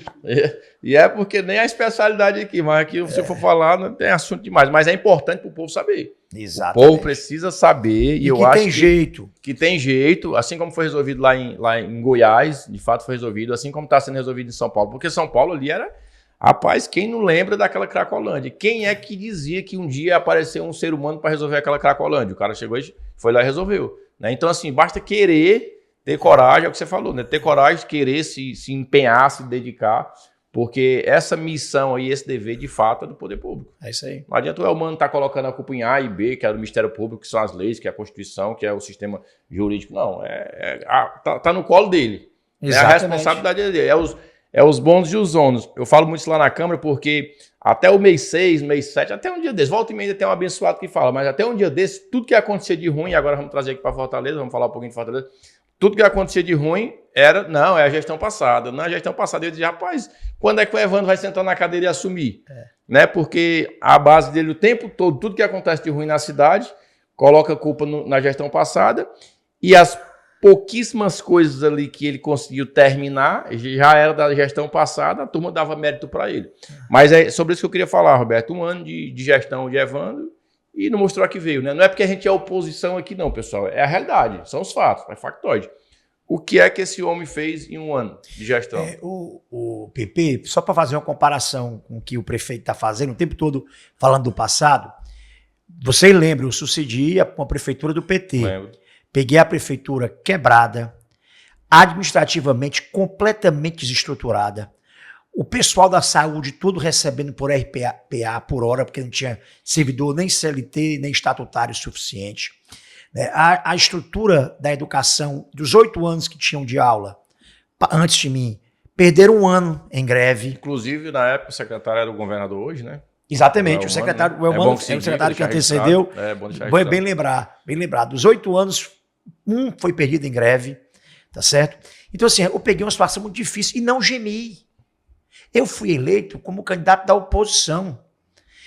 E é porque nem a especialidade aqui, mas aqui, se for falar, não tem assunto demais. Mas é importante para o povo saber. Exatamente. O povo precisa saber. E eu que acho tem jeito. Que tem jeito, assim como foi resolvido lá em Goiás, de fato foi resolvido, assim como está sendo resolvido em São Paulo. Porque São Paulo ali era... Rapaz, quem não lembra daquela Cracolândia? Quem é que dizia que um dia ia aparecer um ser humano para resolver aquela Cracolândia? O cara chegou e foi lá e resolveu. Né? Então, assim, basta querer... Ter coragem, é o que você falou, né? Ter coragem, querer se empenhar, se dedicar, porque essa missão aí, esse dever, de fato, é do poder público. É isso aí. Não adianta o humano estar colocando a culpa em A e B, que é do Ministério Público, que são as leis, que é a Constituição, que é o sistema jurídico. Não, tá no colo dele. Exatamente. É a responsabilidade dele. É os bônus e os ônus. Eu falo muito isso lá na Câmara, porque até o mês 6, mês 7, até um dia desse, volta e meia tem um abençoado que fala, mas até um dia desse, tudo que acontecia de ruim, agora vamos trazer aqui para Fortaleza, vamos falar um pouquinho de Fortaleza, tudo que acontecia de ruim é a gestão passada. Na gestão passada eu dizia, rapaz, quando é que o Evandro vai sentar na cadeira e assumir? Né? Porque a base dele o tempo todo, tudo que acontece de ruim na cidade, coloca a culpa na gestão passada e as pouquíssimas coisas ali que ele conseguiu terminar, já era da gestão passada, a turma dava mérito para ele. Mas é sobre isso que eu queria falar, Roberto. 1 ano de gestão de Evandro, e não mostrou que veio, né? Não é porque a gente é oposição aqui não, pessoal. É a realidade, são os fatos, é factoide. O que é que esse homem fez em 1 ano de gestão? O PP, só para fazer uma comparação com o que o prefeito está fazendo, o tempo todo falando do passado, você lembra, eu sucedi a prefeitura do PT. Lembro. Peguei a prefeitura quebrada, administrativamente completamente desestruturada, o pessoal da saúde tudo recebendo por RPA por hora, porque não tinha servidor nem CLT, nem estatutário suficiente. A estrutura da educação, dos 8 anos que tinham de aula, antes de mim, perderam 1 ano em greve. Inclusive, na época, o secretário era o governador hoje, né? Exatamente, o secretário, né? O secretário que antecedeu. Bem lembrar. Dos 8 anos, 1 foi perdido em greve, tá certo? Então, assim, eu peguei uma situação muito difícil e não gemi. Eu fui eleito como candidato da oposição.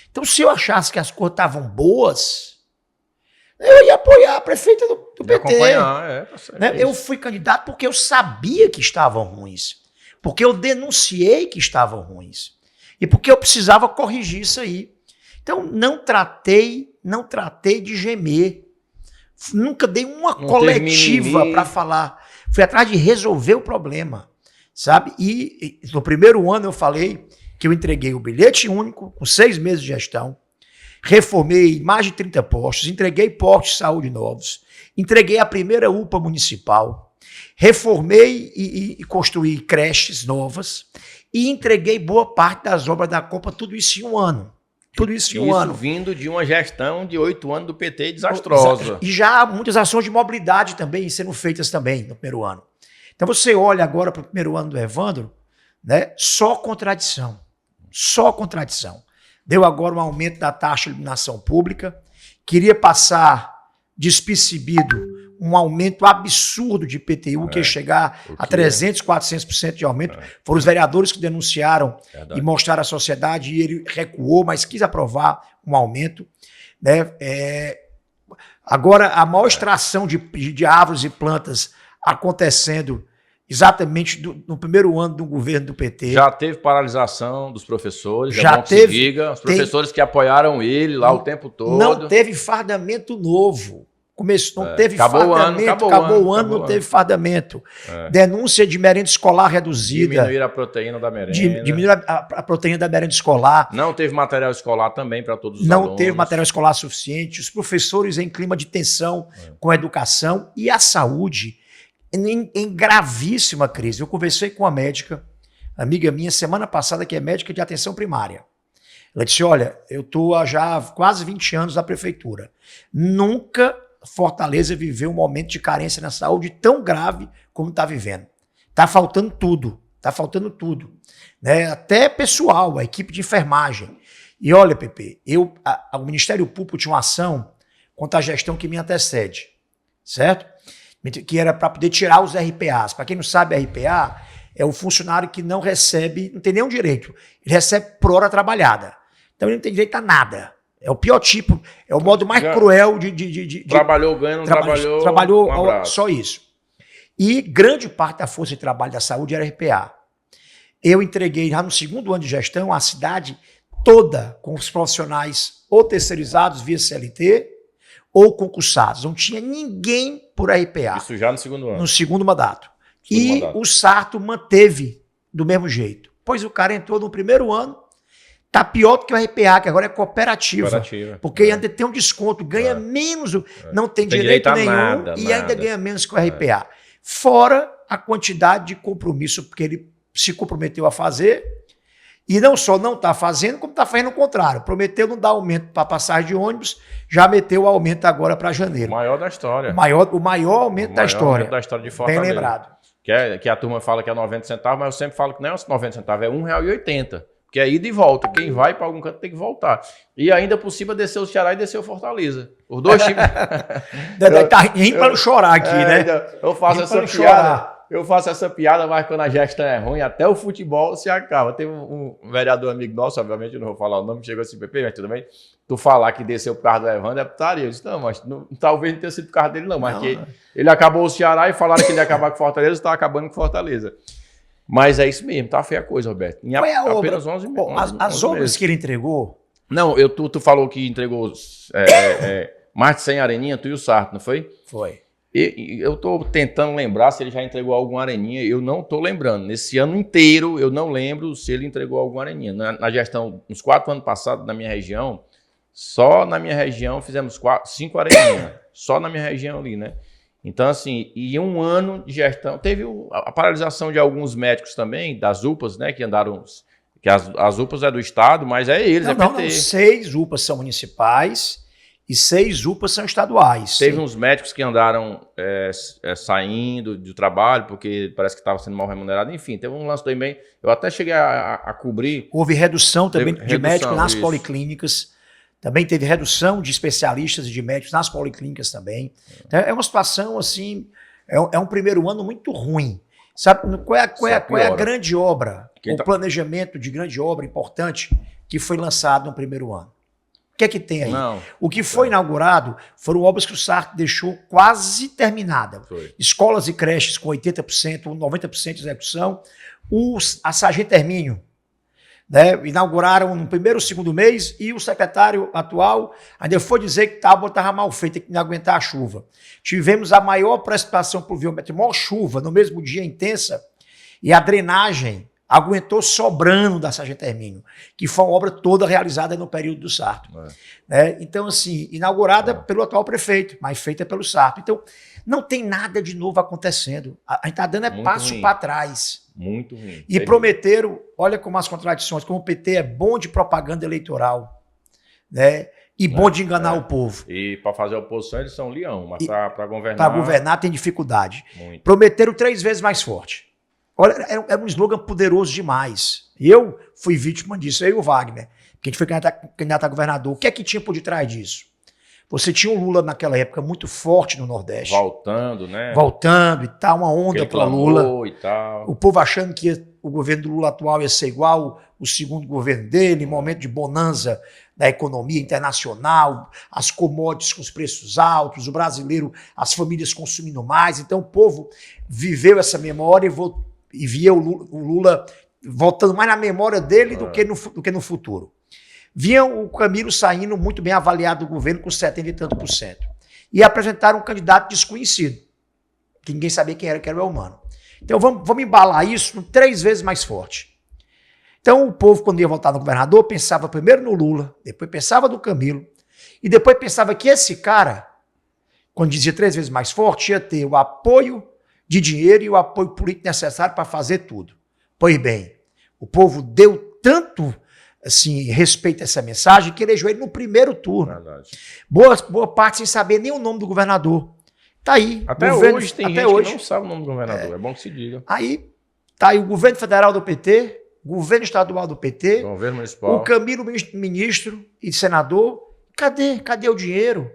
Então, se eu achasse que as coisas estavam boas, eu ia apoiar a prefeita do PT. Acompanhar, né? Eu fui candidato porque eu sabia que estavam ruins. Porque eu denunciei que estavam ruins. E porque eu precisava corrigir isso aí. Então, não tratei de gemer. Nunca dei uma coletiva para falar. Fui atrás de resolver o problema. Sabe? E no primeiro ano eu falei que eu entreguei o bilhete único, com 6 meses de gestão, reformei mais de 30 postos, entreguei postos de saúde novos, entreguei a primeira UPA municipal, reformei e construí creches novas e entreguei boa parte das obras da Copa, tudo isso em um ano. Tudo isso em um ano. Isso vindo de uma gestão de 8 anos do PT desastrosa. E já há muitas ações de mobilidade também sendo feitas também no primeiro ano. Então você olha agora para o primeiro ano do Evandro, né? Só contradição. Só contradição. Deu agora um aumento da taxa de iluminação pública, queria passar despercebido um aumento absurdo de IPTU, que ia chegar a 300%, 400% de aumento. Foram os vereadores que denunciaram e mostraram à sociedade, e ele recuou, mas quis aprovar um aumento. Né? Agora, a maior extração de árvores e plantas acontecendo exatamente no primeiro ano do governo do PT. Já teve paralisação dos professores, já teve. Os professores que apoiaram ele lá o tempo todo. Não teve fardamento novo. Não teve fardamento, acabou o ano, não teve fardamento. Denúncia de merenda escolar reduzida. Diminuir a proteína da merenda. Diminuir a proteína da merenda escolar. Não teve material escolar também para todos os alunos. Não teve material escolar suficiente. Os professores em clima de tensão com a educação e a saúde em gravíssima crise. Eu conversei com uma médica, amiga minha, semana passada, que é médica de atenção primária. Ela disse, olha, eu estou há já quase 20 anos na prefeitura. Nunca Fortaleza viveu um momento de carência na saúde tão grave como está vivendo. Está faltando tudo, né? Até pessoal, a equipe de enfermagem. E olha, Pepe, o Ministério Público tinha uma ação contra a gestão que me antecede, certo? Que era para poder tirar os RPAs. Para quem não sabe, RPA é o funcionário que não recebe, não tem nenhum direito, ele recebe por hora trabalhada. Então ele não tem direito a nada. É o pior tipo, é o modo mais cruel de trabalhou, ganha, não trabalhou. Trabalhou só isso. E grande parte da força de trabalho da saúde era RPA. Eu entreguei já no segundo ano de gestão a cidade toda com os profissionais ou terceirizados via CLT ou concursados. Não tinha ninguém por RPA. Isso já no segundo ano. No segundo mandato. O Sarto manteve do mesmo jeito. Pois o cara entrou no primeiro ano, tá pior do que o RPA, que agora é cooperativa. Porque ainda tem um desconto, ganha menos, não tem direito nenhum e ainda ganha menos que o RPA. Fora a quantidade de compromisso, porque ele se comprometeu a fazer, e não só não está fazendo, como está fazendo o contrário. Prometeu não dar aumento para passagem de ônibus, já meteu o aumento agora para janeiro. O maior da história. O maior aumento da história. Aumento da história de Fortaleza. Bem lembrado. Que a turma fala que é 90 centavos, mas eu sempre falo que não é 90 centavos, é R$1,80. Que é ida e volta. Quem vai para algum canto tem que voltar. E ainda por cima desceu o Ceará e desceu o Fortaleza. Os dois times. Tá rindo para não chorar aqui, né? Eu faço essa piada. Eu faço essa piada, mas quando a gestão é ruim, até o futebol se acaba. Teve um vereador amigo nosso, obviamente, eu não vou falar o nome, chegou assim, Pepe, mas tudo bem. Tu falar que desceu por causa do Evandro é putaria. Eu disse, não, mas talvez não tenha sido por causa dele, não. Mas que ele acabou o Ceará e falaram que ele ia acabar com Fortaleza, está acabando com Fortaleza. Mas é isso mesmo, tá feia a coisa, Roberto. Qual é a apenas obra? 11 meses. As obras que ele entregou? Não, tu falou que entregou mais de 100 areninhas, tu e o Sarto, não foi? Foi. Eu estou tentando lembrar se ele já entregou alguma areninha, eu não estou lembrando. Nesse ano inteiro, eu não lembro se ele entregou alguma areninha. Na gestão, nos 4 anos passados, na minha região, só na minha região fizemos 5 areninhas. Só na minha região ali, né? Então, assim, e um ano de gestão, teve a paralisação de alguns médicos também, das UPAs, né, que andaram, que as UPAs é do Estado, mas é eles, não, PT. Não, 6 UPAs são municipais e 6 UPAs são estaduais. Teve uns médicos que andaram saindo do trabalho, porque parece que estava sendo mal remunerado, enfim, teve um lance também, eu até cheguei a cobrir. Houve redução também de médicos nas policlínicas. Também teve redução de especialistas e de médicos nas policlínicas também. Então, é uma situação, assim, é um primeiro ano muito ruim. Sabe qual é a grande obra, o planejamento de grande obra importante que foi lançado no primeiro ano? O que é que tem aí? O que foi inaugurado foram obras que o Sarto deixou quase terminada. Escolas e creches com 80%, 90% de execução. A Sargento Hermínio, né, inauguraram no primeiro ou segundo mês e o secretário atual ainda foi dizer que estava mal feito, que não aguentar a chuva. Tivemos a maior precipitação pluviométrica, maior chuva no mesmo dia intensa, e a drenagem aguentou sobrando da Sargento Hermínio, que foi uma obra toda realizada no período do Sarto. Né? Então, assim, inaugurada pelo atual prefeito, mas feita pelo Sarto. Então, não tem nada de novo acontecendo. A gente está dando passo para trás. Muito ruim. E prometeram, olha como as contradições, como o PT é bom de propaganda eleitoral, né? E bom de enganar o povo. E para fazer oposição eles são leão, mas para governar... Para governar tem dificuldade. Muito. Prometeram 3 vezes mais forte. Olha, era um slogan poderoso demais. E eu fui vítima disso, eu e o Wagner, que a gente foi candidato a governador. O que é que tinha por detrás disso? Você tinha o Lula naquela época muito forte no Nordeste. Voltando, né? Voltando e tal, uma onda para Lula. E tal. O povo achando que o governo do Lula atual ia ser igual o segundo governo dele, momento de bonança da economia internacional, as commodities com os preços altos, o brasileiro, as famílias consumindo mais. Então o povo viveu essa memória e via o Lula voltando mais na memória dele do que no futuro. Via o Camilo saindo muito bem avaliado do governo com 70 e tanto por cento. E apresentaram um candidato desconhecido, que ninguém sabia quem era, que era o Elmano. Então vamos embalar isso 3 vezes mais forte. Então o povo, quando ia votar no governador, pensava primeiro no Lula, depois pensava no Camilo, e depois pensava que esse cara, quando dizia 3 vezes mais forte, ia ter o apoio de dinheiro e o apoio político necessário para fazer tudo. Pois bem, o povo deu tanto assim, respeito a essa mensagem que elegeu ele no primeiro turno. Verdade. Boa parte sem saber nem o nome do governador. Tá aí. Até hoje tem gente que não sabe o nome do governador. É bom que se diga. Aí tá aí o governo federal do PT, governo estadual do PT, governo municipal, o Camilo ministro e senador. Cadê o dinheiro?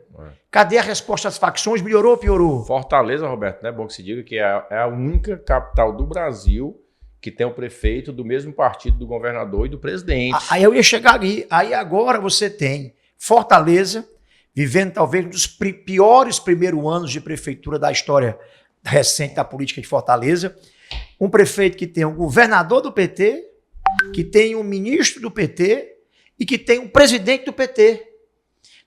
Cadê a resposta às facções? Melhorou ou piorou? Fortaleza, Roberto, é bom que se diga que é a única capital do Brasil que tem o prefeito do mesmo partido do governador e do presidente. Aí eu ia chegar ali. Aí agora você tem Fortaleza, vivendo talvez um dos piores primeiros anos de prefeitura da história recente da política de Fortaleza. Um prefeito que tem um governador do PT, que tem um ministro do PT e que tem um presidente do PT.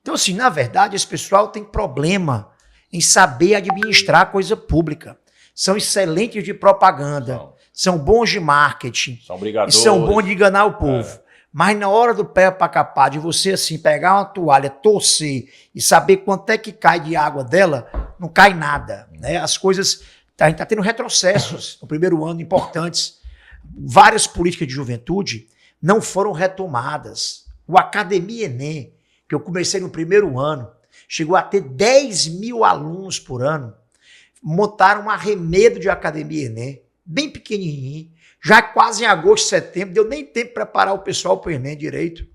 Então, assim, na verdade, esse pessoal tem problema em saber administrar coisa pública. São excelentes de propaganda. São bons de marketing, são brigadores, e são bons de enganar o povo. Mas na hora do pé para capar, de você assim pegar uma toalha, torcer e saber quanto é que cai de água dela, não cai nada. Né? As coisas, a gente está tendo retrocessos no primeiro ano importantes. Várias políticas de juventude não foram retomadas. O Academia Enem, que eu comecei no primeiro ano, chegou a ter 10 mil alunos por ano. Montaram um arremedo de Academia Enem, bem pequenininho, já quase em agosto, setembro, deu nem tempo para preparar o pessoal para o Enem direito.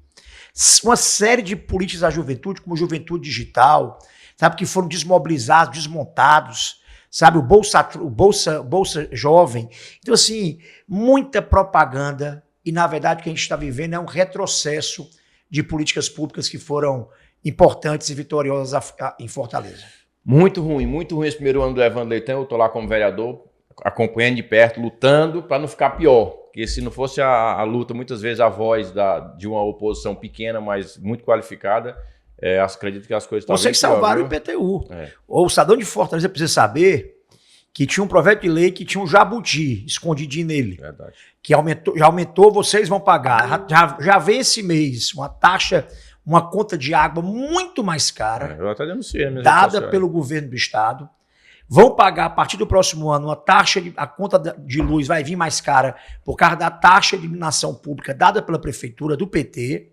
Uma série de políticas da juventude, como Juventude Digital, sabe, que foram desmobilizados, desmontados, sabe, o Bolsa Jovem. Então, assim, muita propaganda e, na verdade, o que a gente está vivendo é um retrocesso de políticas públicas que foram importantes e vitoriosas em Fortaleza. Muito ruim esse primeiro ano do Evandro Leitão. Eu estou lá como vereador, acompanhando de perto, lutando para não ficar pior. Porque se não fosse a luta, muitas vezes a voz de uma oposição pequena, mas muito qualificada, acredito que as coisas estavam... Vocês salvaram o IPTU. O cidadão de Fortaleza precisa saber que tinha um projeto de lei que tinha um jabuti escondidinho nele. Verdade. Que já aumentou, vocês vão pagar. Já vem esse mês uma taxa, uma conta de água muito mais cara, eu até denunciei, dada pelo governo do estado. Vão pagar a partir do próximo ano uma taxa, a conta de luz vai vir mais cara por causa da taxa de iluminação pública dada pela prefeitura do PT.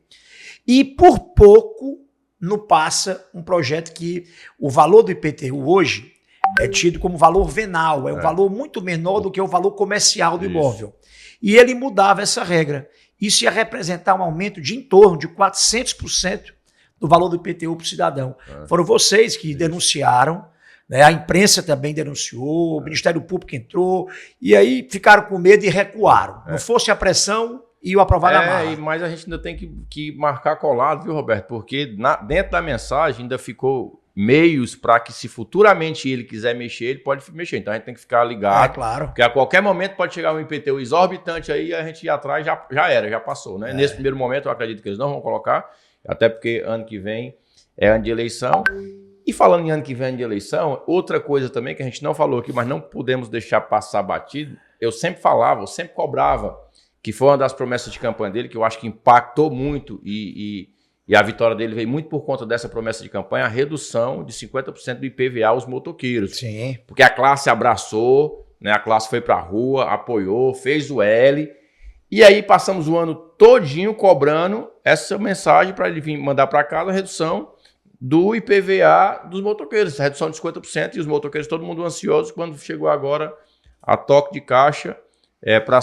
E por pouco não passa um projeto que o valor do IPTU hoje é tido como valor venal, é um valor muito menor do que o valor comercial do imóvel. E ele mudava essa regra. Isso ia representar um aumento de em torno de 400% do valor do IPTU para o cidadão. Foram vocês que denunciaram, né? A imprensa também denunciou, o Ministério Público entrou, e aí ficaram com medo e recuaram. Não fosse a pressão, iam aprovar na marra. Mas a gente ainda tem que marcar colado, viu, Roberto? Porque dentro da mensagem ainda ficou meios para que, se futuramente ele quiser mexer, ele pode mexer. Então a gente tem que ficar ligado. Claro. Porque a qualquer momento pode chegar um IPTU exorbitante aí e a gente ir atrás, já passou, né? Nesse primeiro momento eu acredito que eles não vão colocar, até porque ano que vem é ano de eleição. E falando em ano que vem, ano de eleição, outra coisa também que a gente não falou aqui, mas não podemos deixar passar batido, eu sempre falava, eu sempre cobrava que foi uma das promessas de campanha dele, que eu acho que impactou muito e a vitória dele veio muito por conta dessa promessa de campanha, a redução de 50% do IPVA aos motoqueiros. Sim. Porque a classe abraçou, né? A classe foi para a rua, apoiou, fez o L. E aí passamos o ano todinho cobrando essa mensagem para ele vir mandar para casa a redução do IPVA dos motoqueiros, a redução de 50%, e os motoqueiros, todo mundo ansioso, quando chegou agora a toque de caixa para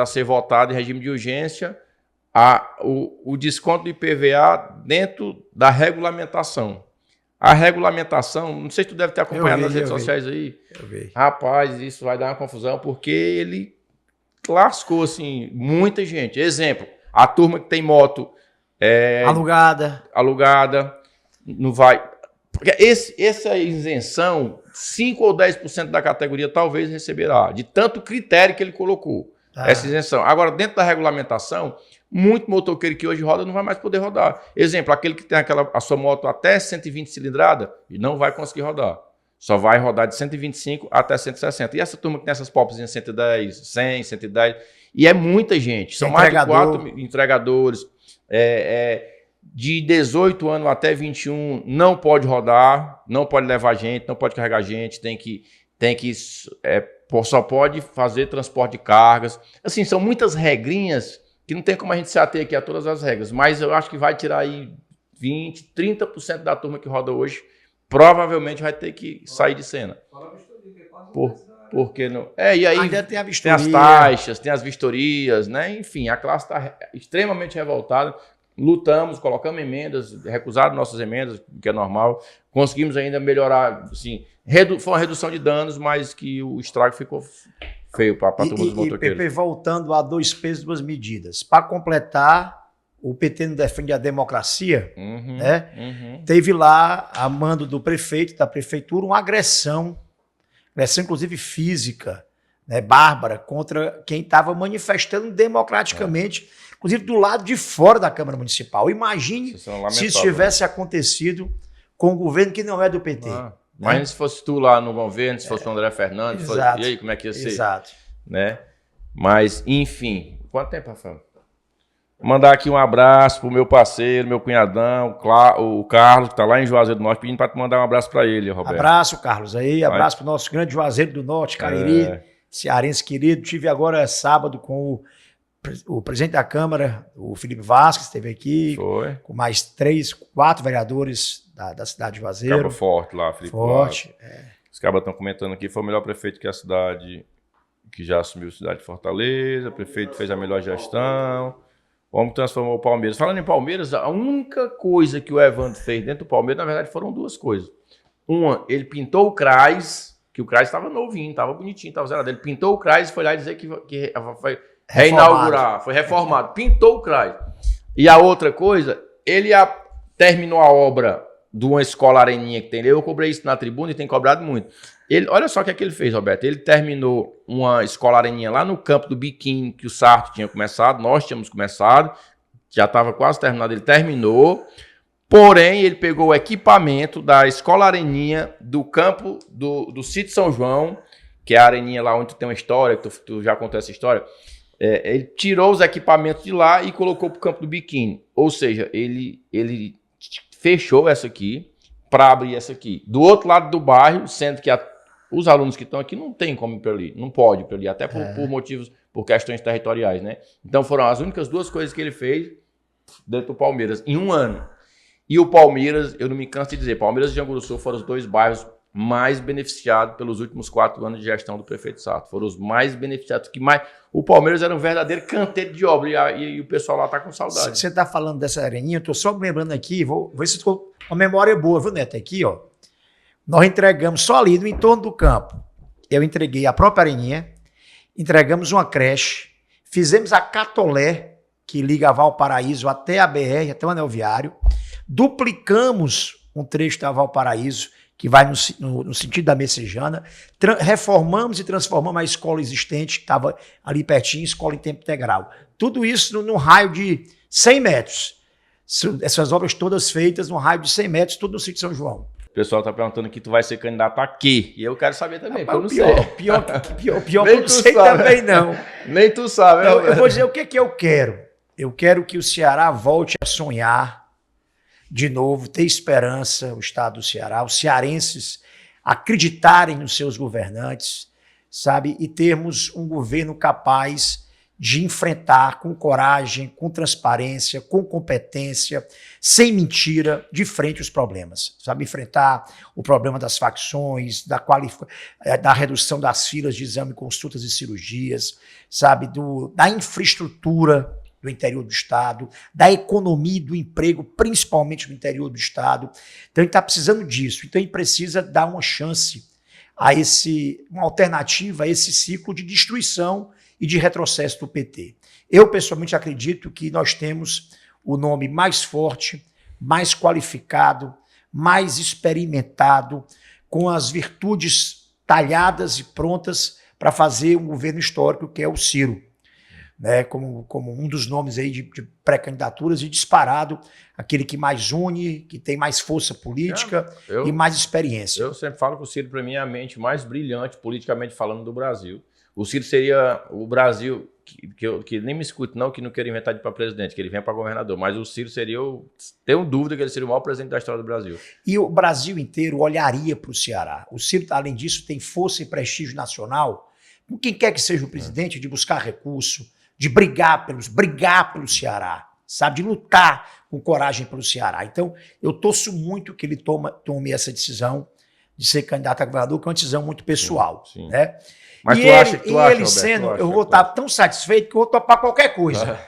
ser votado em regime de urgência, o desconto do IPVA dentro da regulamentação. A regulamentação, não sei se tu deve ter acompanhado nas redes sociais aí. Eu vi. Rapaz, isso vai dar uma confusão, porque ele lascou, assim, muita gente. Exemplo, a turma que tem moto alugada, não vai... Porque essa isenção, 5 ou 10% da categoria talvez receberá, de tanto critério que ele colocou, essa isenção. Agora, dentro da regulamentação, muito motoqueiro que hoje roda não vai mais poder rodar. Exemplo, aquele que tem a sua moto até 120 cilindrada, não vai conseguir rodar. Só vai rodar de 125 até 160. E essa turma que tem essas popzinhas 110, 100, 110, e é muita gente. São mais de 4 entregadores. De 18 anos até 21 não pode rodar, não pode levar gente, não pode carregar gente, só pode fazer transporte de cargas. Assim, são muitas regrinhas que não tem como a gente se ater aqui a todas as regras, mas eu acho que vai tirar aí 20, 30% da turma que roda hoje, provavelmente vai ter que sair de cena. Porque não... e aí ainda tem a vistoria, tem as taxas, tem as vistorias, né? Enfim, a classe está extremamente revoltada. Lutamos, colocamos emendas, recusaram nossas emendas, que é normal. Conseguimos ainda melhorar, assim, foi uma redução de danos, mas que o estrago ficou feio para a turma dos motoqueiros. E PP, voltando a 2 pesos, 2 medidas. Para completar, o PT não defende a democracia, né? Teve lá, a mando do prefeito, da prefeitura, uma agressão inclusive física, né, bárbara, contra quem estava manifestando democraticamente, inclusive do lado de fora da Câmara Municipal. Imagine se isso tivesse acontecido com um governo que não é do PT. Imagina se fosse tu lá no governo, se fosse o André Fernandes, e aí como é que ia ser? Exato. Né? Mas, enfim, quanto tempo, Rafael? Vou mandar aqui um abraço pro meu parceiro, meu cunhadão, o Carlos, que está lá em Juazeiro do Norte, pedindo para te mandar um abraço para ele, Roberto. Abraço, Carlos, aí, abraço para o nosso grande Juazeiro do Norte, Cariri, cearense querido. Tive agora sábado com o presidente da Câmara, o Felipe Vasquez, esteve aqui, com mais 3, 4 vereadores da cidade de Juazeiro. Cabo Forte lá, Felipe Forte. Os cabas estão comentando aqui, foi o melhor prefeito que a cidade, que já assumiu a cidade de Fortaleza, o prefeito fez a melhor gestão. O homem transformou o Palmeiras. Falando em Palmeiras, a única coisa que o Evandro fez dentro do Palmeiras, na verdade, foram 2 coisas. Uma, ele pintou o CRAS, que o CRAS estava novinho, estava bonitinho, estava zerado. Ele pintou o CRAS e foi lá dizer que foi reinaugurar, foi reformado. Pintou o CRAS. E a outra coisa, ele terminou a obra de uma escola Areninha que tem ali. Eu cobrei isso na tribuna e tem cobrado muito. Olha só o que é que ele fez, Roberto. Ele terminou uma escola Areninha lá no campo do Biquinho, que o Sarto tinha começado, nós tínhamos começado, já estava quase terminado, ele terminou. Porém, ele pegou o equipamento da escola Areninha do campo do Sítio São João, que é a Areninha lá onde tu tem uma história, que tu já contou essa história. Ele tirou os equipamentos de lá e colocou para o campo do Biquinho. Ou seja, ele fechou essa aqui para abrir essa aqui. Do outro lado do bairro, sendo que os alunos que estão aqui não tem como ir para ali, não pode ir para ali, até por motivos, por questões territoriais, né? Então foram as únicas 2 coisas que ele fez dentro do Palmeiras em um ano. E o Palmeiras, eu não me canso de dizer, Palmeiras e Janguru Sul foram os 2 bairros mais beneficiados pelos últimos 4 anos de gestão do prefeito Sarto. Foram os mais beneficiados, que mais... O Palmeiras era um verdadeiro canteiro de obra e o pessoal lá está com saudade. Você está falando dessa areninha, eu estou só me lembrando aqui, vou ver se ficou uma memória boa, viu, Neto? Aqui, ó. Nós entregamos só ali no entorno do campo. Eu entreguei a própria areninha, entregamos uma creche, fizemos a Catolé, que liga Valparaíso até a BR, até o Anel Viário, duplicamos um trecho da Valparaíso, que vai no sentido da Messejana, reformamos e transformamos a escola existente, que estava ali pertinho, escola em tempo integral. Tudo isso num raio de 100 metros. Essas obras todas feitas num raio de 100 metros, tudo no sítio São João. pessoal está perguntando que tu vai ser candidato a quê? E eu quero saber também, porque eu não pior sei. que eu não sei também, não. Nem tu sabe. Eu vou dizer o que eu quero. Eu quero que o Ceará volte a sonhar de novo, ter esperança, o estado do Ceará, os cearenses acreditarem nos seus governantes, sabe? E termos um governo capaz de enfrentar com coragem, com transparência, com competência, sem mentira, de frente os problemas. Sabe, enfrentar o problema das facções, da redução das filas de exame, consultas e cirurgias, sabe, da infraestrutura do interior do estado, da economia e do emprego, principalmente no interior do estado. Então, ele está precisando disso. Então, ele precisa dar uma chance uma alternativa a esse ciclo de destruição e de retrocesso do PT. Eu, pessoalmente, acredito que nós temos o nome mais forte, mais qualificado, mais experimentado, com as virtudes talhadas e prontas para fazer um governo histórico, que é o Ciro, né? Como um dos nomes aí de pré-candidaturas e disparado, aquele que mais une, que tem mais força política e mais experiência. Eu sempre falo que o Ciro, para mim, é a mente mais brilhante, politicamente falando, do Brasil. O Ciro seria o Brasil, que nem me escute não, que não queira inventar de ir para presidente, que ele venha para governador, mas o Ciro seria, tenho dúvida que ele seria o maior presidente da história do Brasil. E o Brasil inteiro olharia para o Ceará. O Ciro, além disso, tem força e prestígio nacional, com quem quer que seja o presidente, de buscar recurso, de brigar pelo Ceará, sabe, de lutar com coragem pelo Ceará. Então, eu torço muito que ele tome essa decisão de ser candidato a governador, que é uma decisão muito pessoal. Sim. Né? Mas eu vou estar tão satisfeito que eu vou topar qualquer coisa.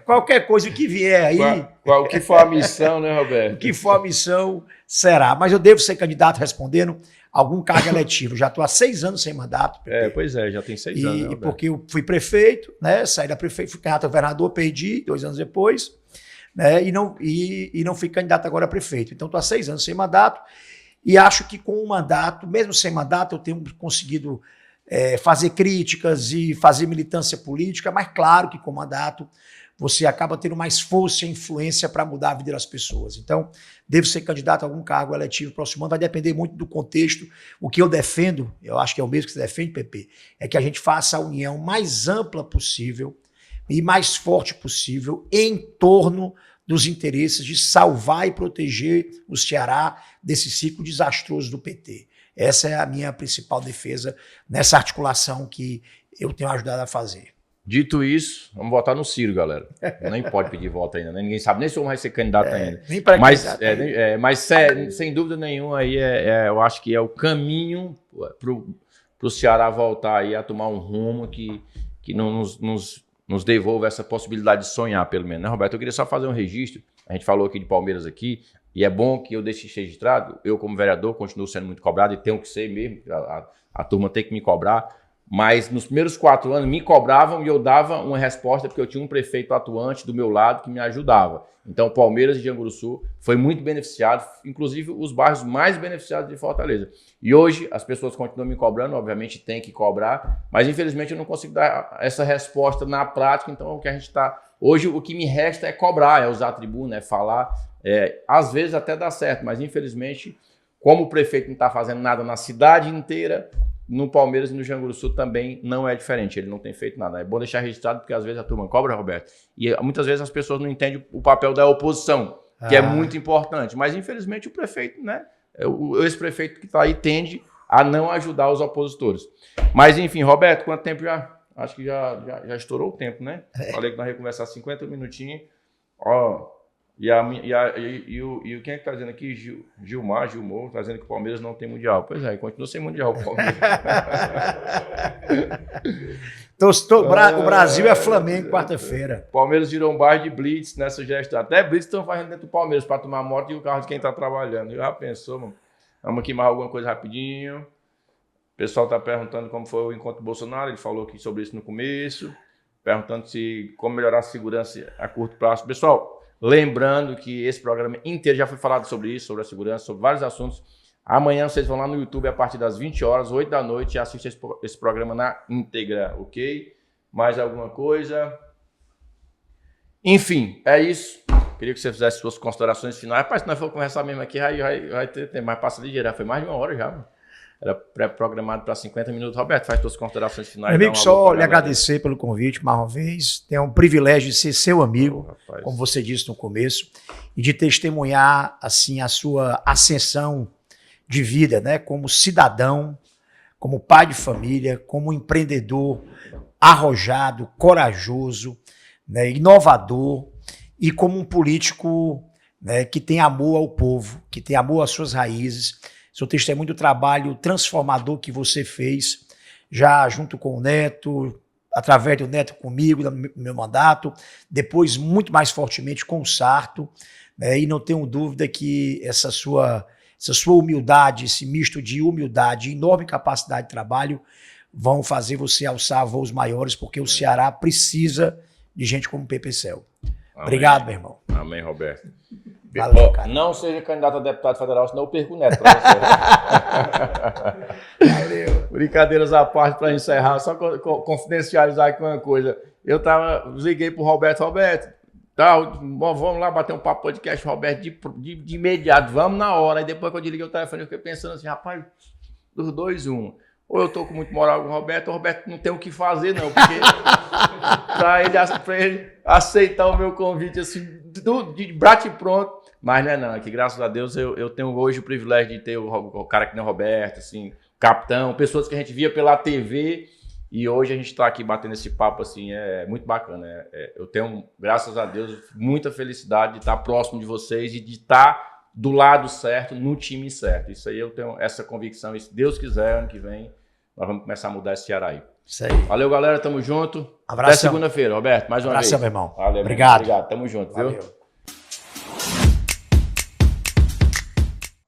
Qualquer coisa que vier aí. O que for a missão, né, Roberto? O que for a missão será. Mas eu devo ser candidato respondendo algum cargo eletivo. Já estou há 6 anos sem mandato. Pois é, já tem 6 anos. E porque eu fui prefeito, né? Saí da prefeito, fui candidato a governador, perdi 2 anos depois, né? E não fui candidato agora a prefeito. Então estou há 6 anos sem mandato e acho que com o mandato, mesmo sem mandato, eu tenho conseguido fazer críticas e fazer militância política, mas claro que com o mandato você acaba tendo mais força e influência para mudar a vida das pessoas. Então, devo ser candidato a algum cargo eletivo próximo ano, vai depender muito do contexto. O que eu defendo, eu acho que é o mesmo que você defende, Pepe, é que a gente faça a união mais ampla possível e mais forte possível em torno dos interesses de salvar e proteger o Ceará desse ciclo desastroso do PT. Essa é a minha principal defesa nessa articulação que eu tenho ajudado a fazer. Dito isso, vamos votar no Ciro, galera. Nem pode pedir voto ainda, né? Ninguém sabe nem se o homem vai ser candidato ainda. Nem para mas sem dúvida nenhuma, aí eu acho que é o caminho para o Ceará voltar aí a tomar um rumo que não nos devolva essa possibilidade de sonhar, pelo menos, né, Roberto? Eu queria só fazer um registro. A gente falou aqui de Palmeiras aqui, e é bom que eu deixe registrado. Eu, como vereador, continuo sendo muito cobrado e tenho que ser mesmo. A turma tem que me cobrar. Mas nos primeiros 4 anos me cobravam e eu dava uma resposta porque eu tinha um prefeito atuante do meu lado que me ajudava. Então, Palmeiras e Janguruçu foi muito beneficiado, inclusive os bairros mais beneficiados de Fortaleza. E hoje as pessoas continuam me cobrando, obviamente tem que cobrar, mas infelizmente eu não consigo dar essa resposta na prática. Então, o que a gente está... Hoje o que me resta é cobrar, é usar a tribuna, é falar. Às vezes até dá certo, mas infelizmente, como o prefeito não está fazendo nada na cidade inteira, no Palmeiras e no Janguruçu também não é diferente, ele não tem feito nada. É bom deixar registrado porque às vezes a turma cobra, Roberto, e muitas vezes as pessoas não entendem o papel da oposição, que é muito importante. Mas infelizmente o prefeito, né, esse prefeito que está aí tende a não ajudar os opositores. Mas enfim, Roberto, quanto tempo já? Acho que já estourou o tempo, né? Falei que nós ia conversar 50 minutinhos. Ó... E quem é que tá dizendo aqui? Gilmar, tá dizendo que o Palmeiras não tem Mundial. Pois é, continua sem Mundial o Palmeiras. O Brasil é Flamengo quarta-feira. Palmeiras virou um bairro de blitz nessa gestão. Até blitz estão fazendo dentro do Palmeiras para tomar moto e o carro de quem está trabalhando. Já pensou, mano? Vamos aqui mais alguma coisa rapidinho. O pessoal está perguntando como foi o encontro do Bolsonaro. Ele falou aqui sobre isso no começo. Perguntando como melhorar a segurança a curto prazo. Pessoal, lembrando que esse programa inteiro já foi falado sobre isso, sobre a segurança, sobre vários assuntos. Amanhã vocês vão lá no YouTube a partir das 20 horas, 8 da noite, e assistem esse programa na íntegra, ok? Mais alguma coisa? Enfim, é isso. queria que você fizesse suas considerações finais. Rapaz, se nós for conversar mesmo aqui, vai ter mais passa ligeiro. Foi mais de 1 hora já, mano. Era pré-programado para 50 minutos. Roberto, faz suas considerações finais. Meu amigo, só lhe agradecer pelo convite mais uma vez. Tenho um privilégio de ser seu amigo, como você disse no começo, e de testemunhar assim a sua ascensão de vida, né? Como cidadão, como pai de família, como empreendedor arrojado, corajoso, né? Inovador e como um político, né? Que tem amor ao povo, que tem amor às suas raízes. Sou testemunho do trabalho transformador que você fez, já junto com o Neto, através do Neto comigo, no meu mandato, depois muito mais fortemente com o Sarto, né? E não tenho dúvida que essa sua humildade, esse misto de humildade e enorme capacidade de trabalho vão fazer você alçar voos maiores, porque o Ceará precisa de gente como o PPCEL. Obrigado, meu irmão. Amém, Roberto. Valeu, cara. Não seja candidato a deputado federal, senão eu perco o Neto para você. Valeu. Brincadeiras à parte, para encerrar, só confidencializar aqui uma coisa. Liguei pro Roberto, vamos lá bater um papo podcast, Roberto, de imediato, vamos na hora. Aí depois que eu desliguei o telefone, eu fiquei pensando assim, rapaz, dos dois, ou eu tô com muito moral com o Roberto não tem o que fazer não, porque pra ele aceitar o meu convite assim, de bate pronto, mas não é não, é que graças a Deus eu tenho hoje o privilégio de ter o cara que nem o Roberto, assim, capitão, pessoas que a gente via pela TV e hoje a gente tá aqui batendo esse papo assim, é muito bacana, eu tenho, graças a Deus, muita felicidade de estar próximo de vocês e de estar do lado certo, no time certo. Isso aí eu tenho essa convicção, e se Deus quiser, ano que vem, nós vamos começar a mudar esse Ceará aí. Isso aí. Valeu, galera, tamo junto. Abraço. Até segunda-feira, Roberto, mais uma vez. Abraço, meu irmão. Valeu, obrigado. Obrigado, tamo junto, viu? Valeu.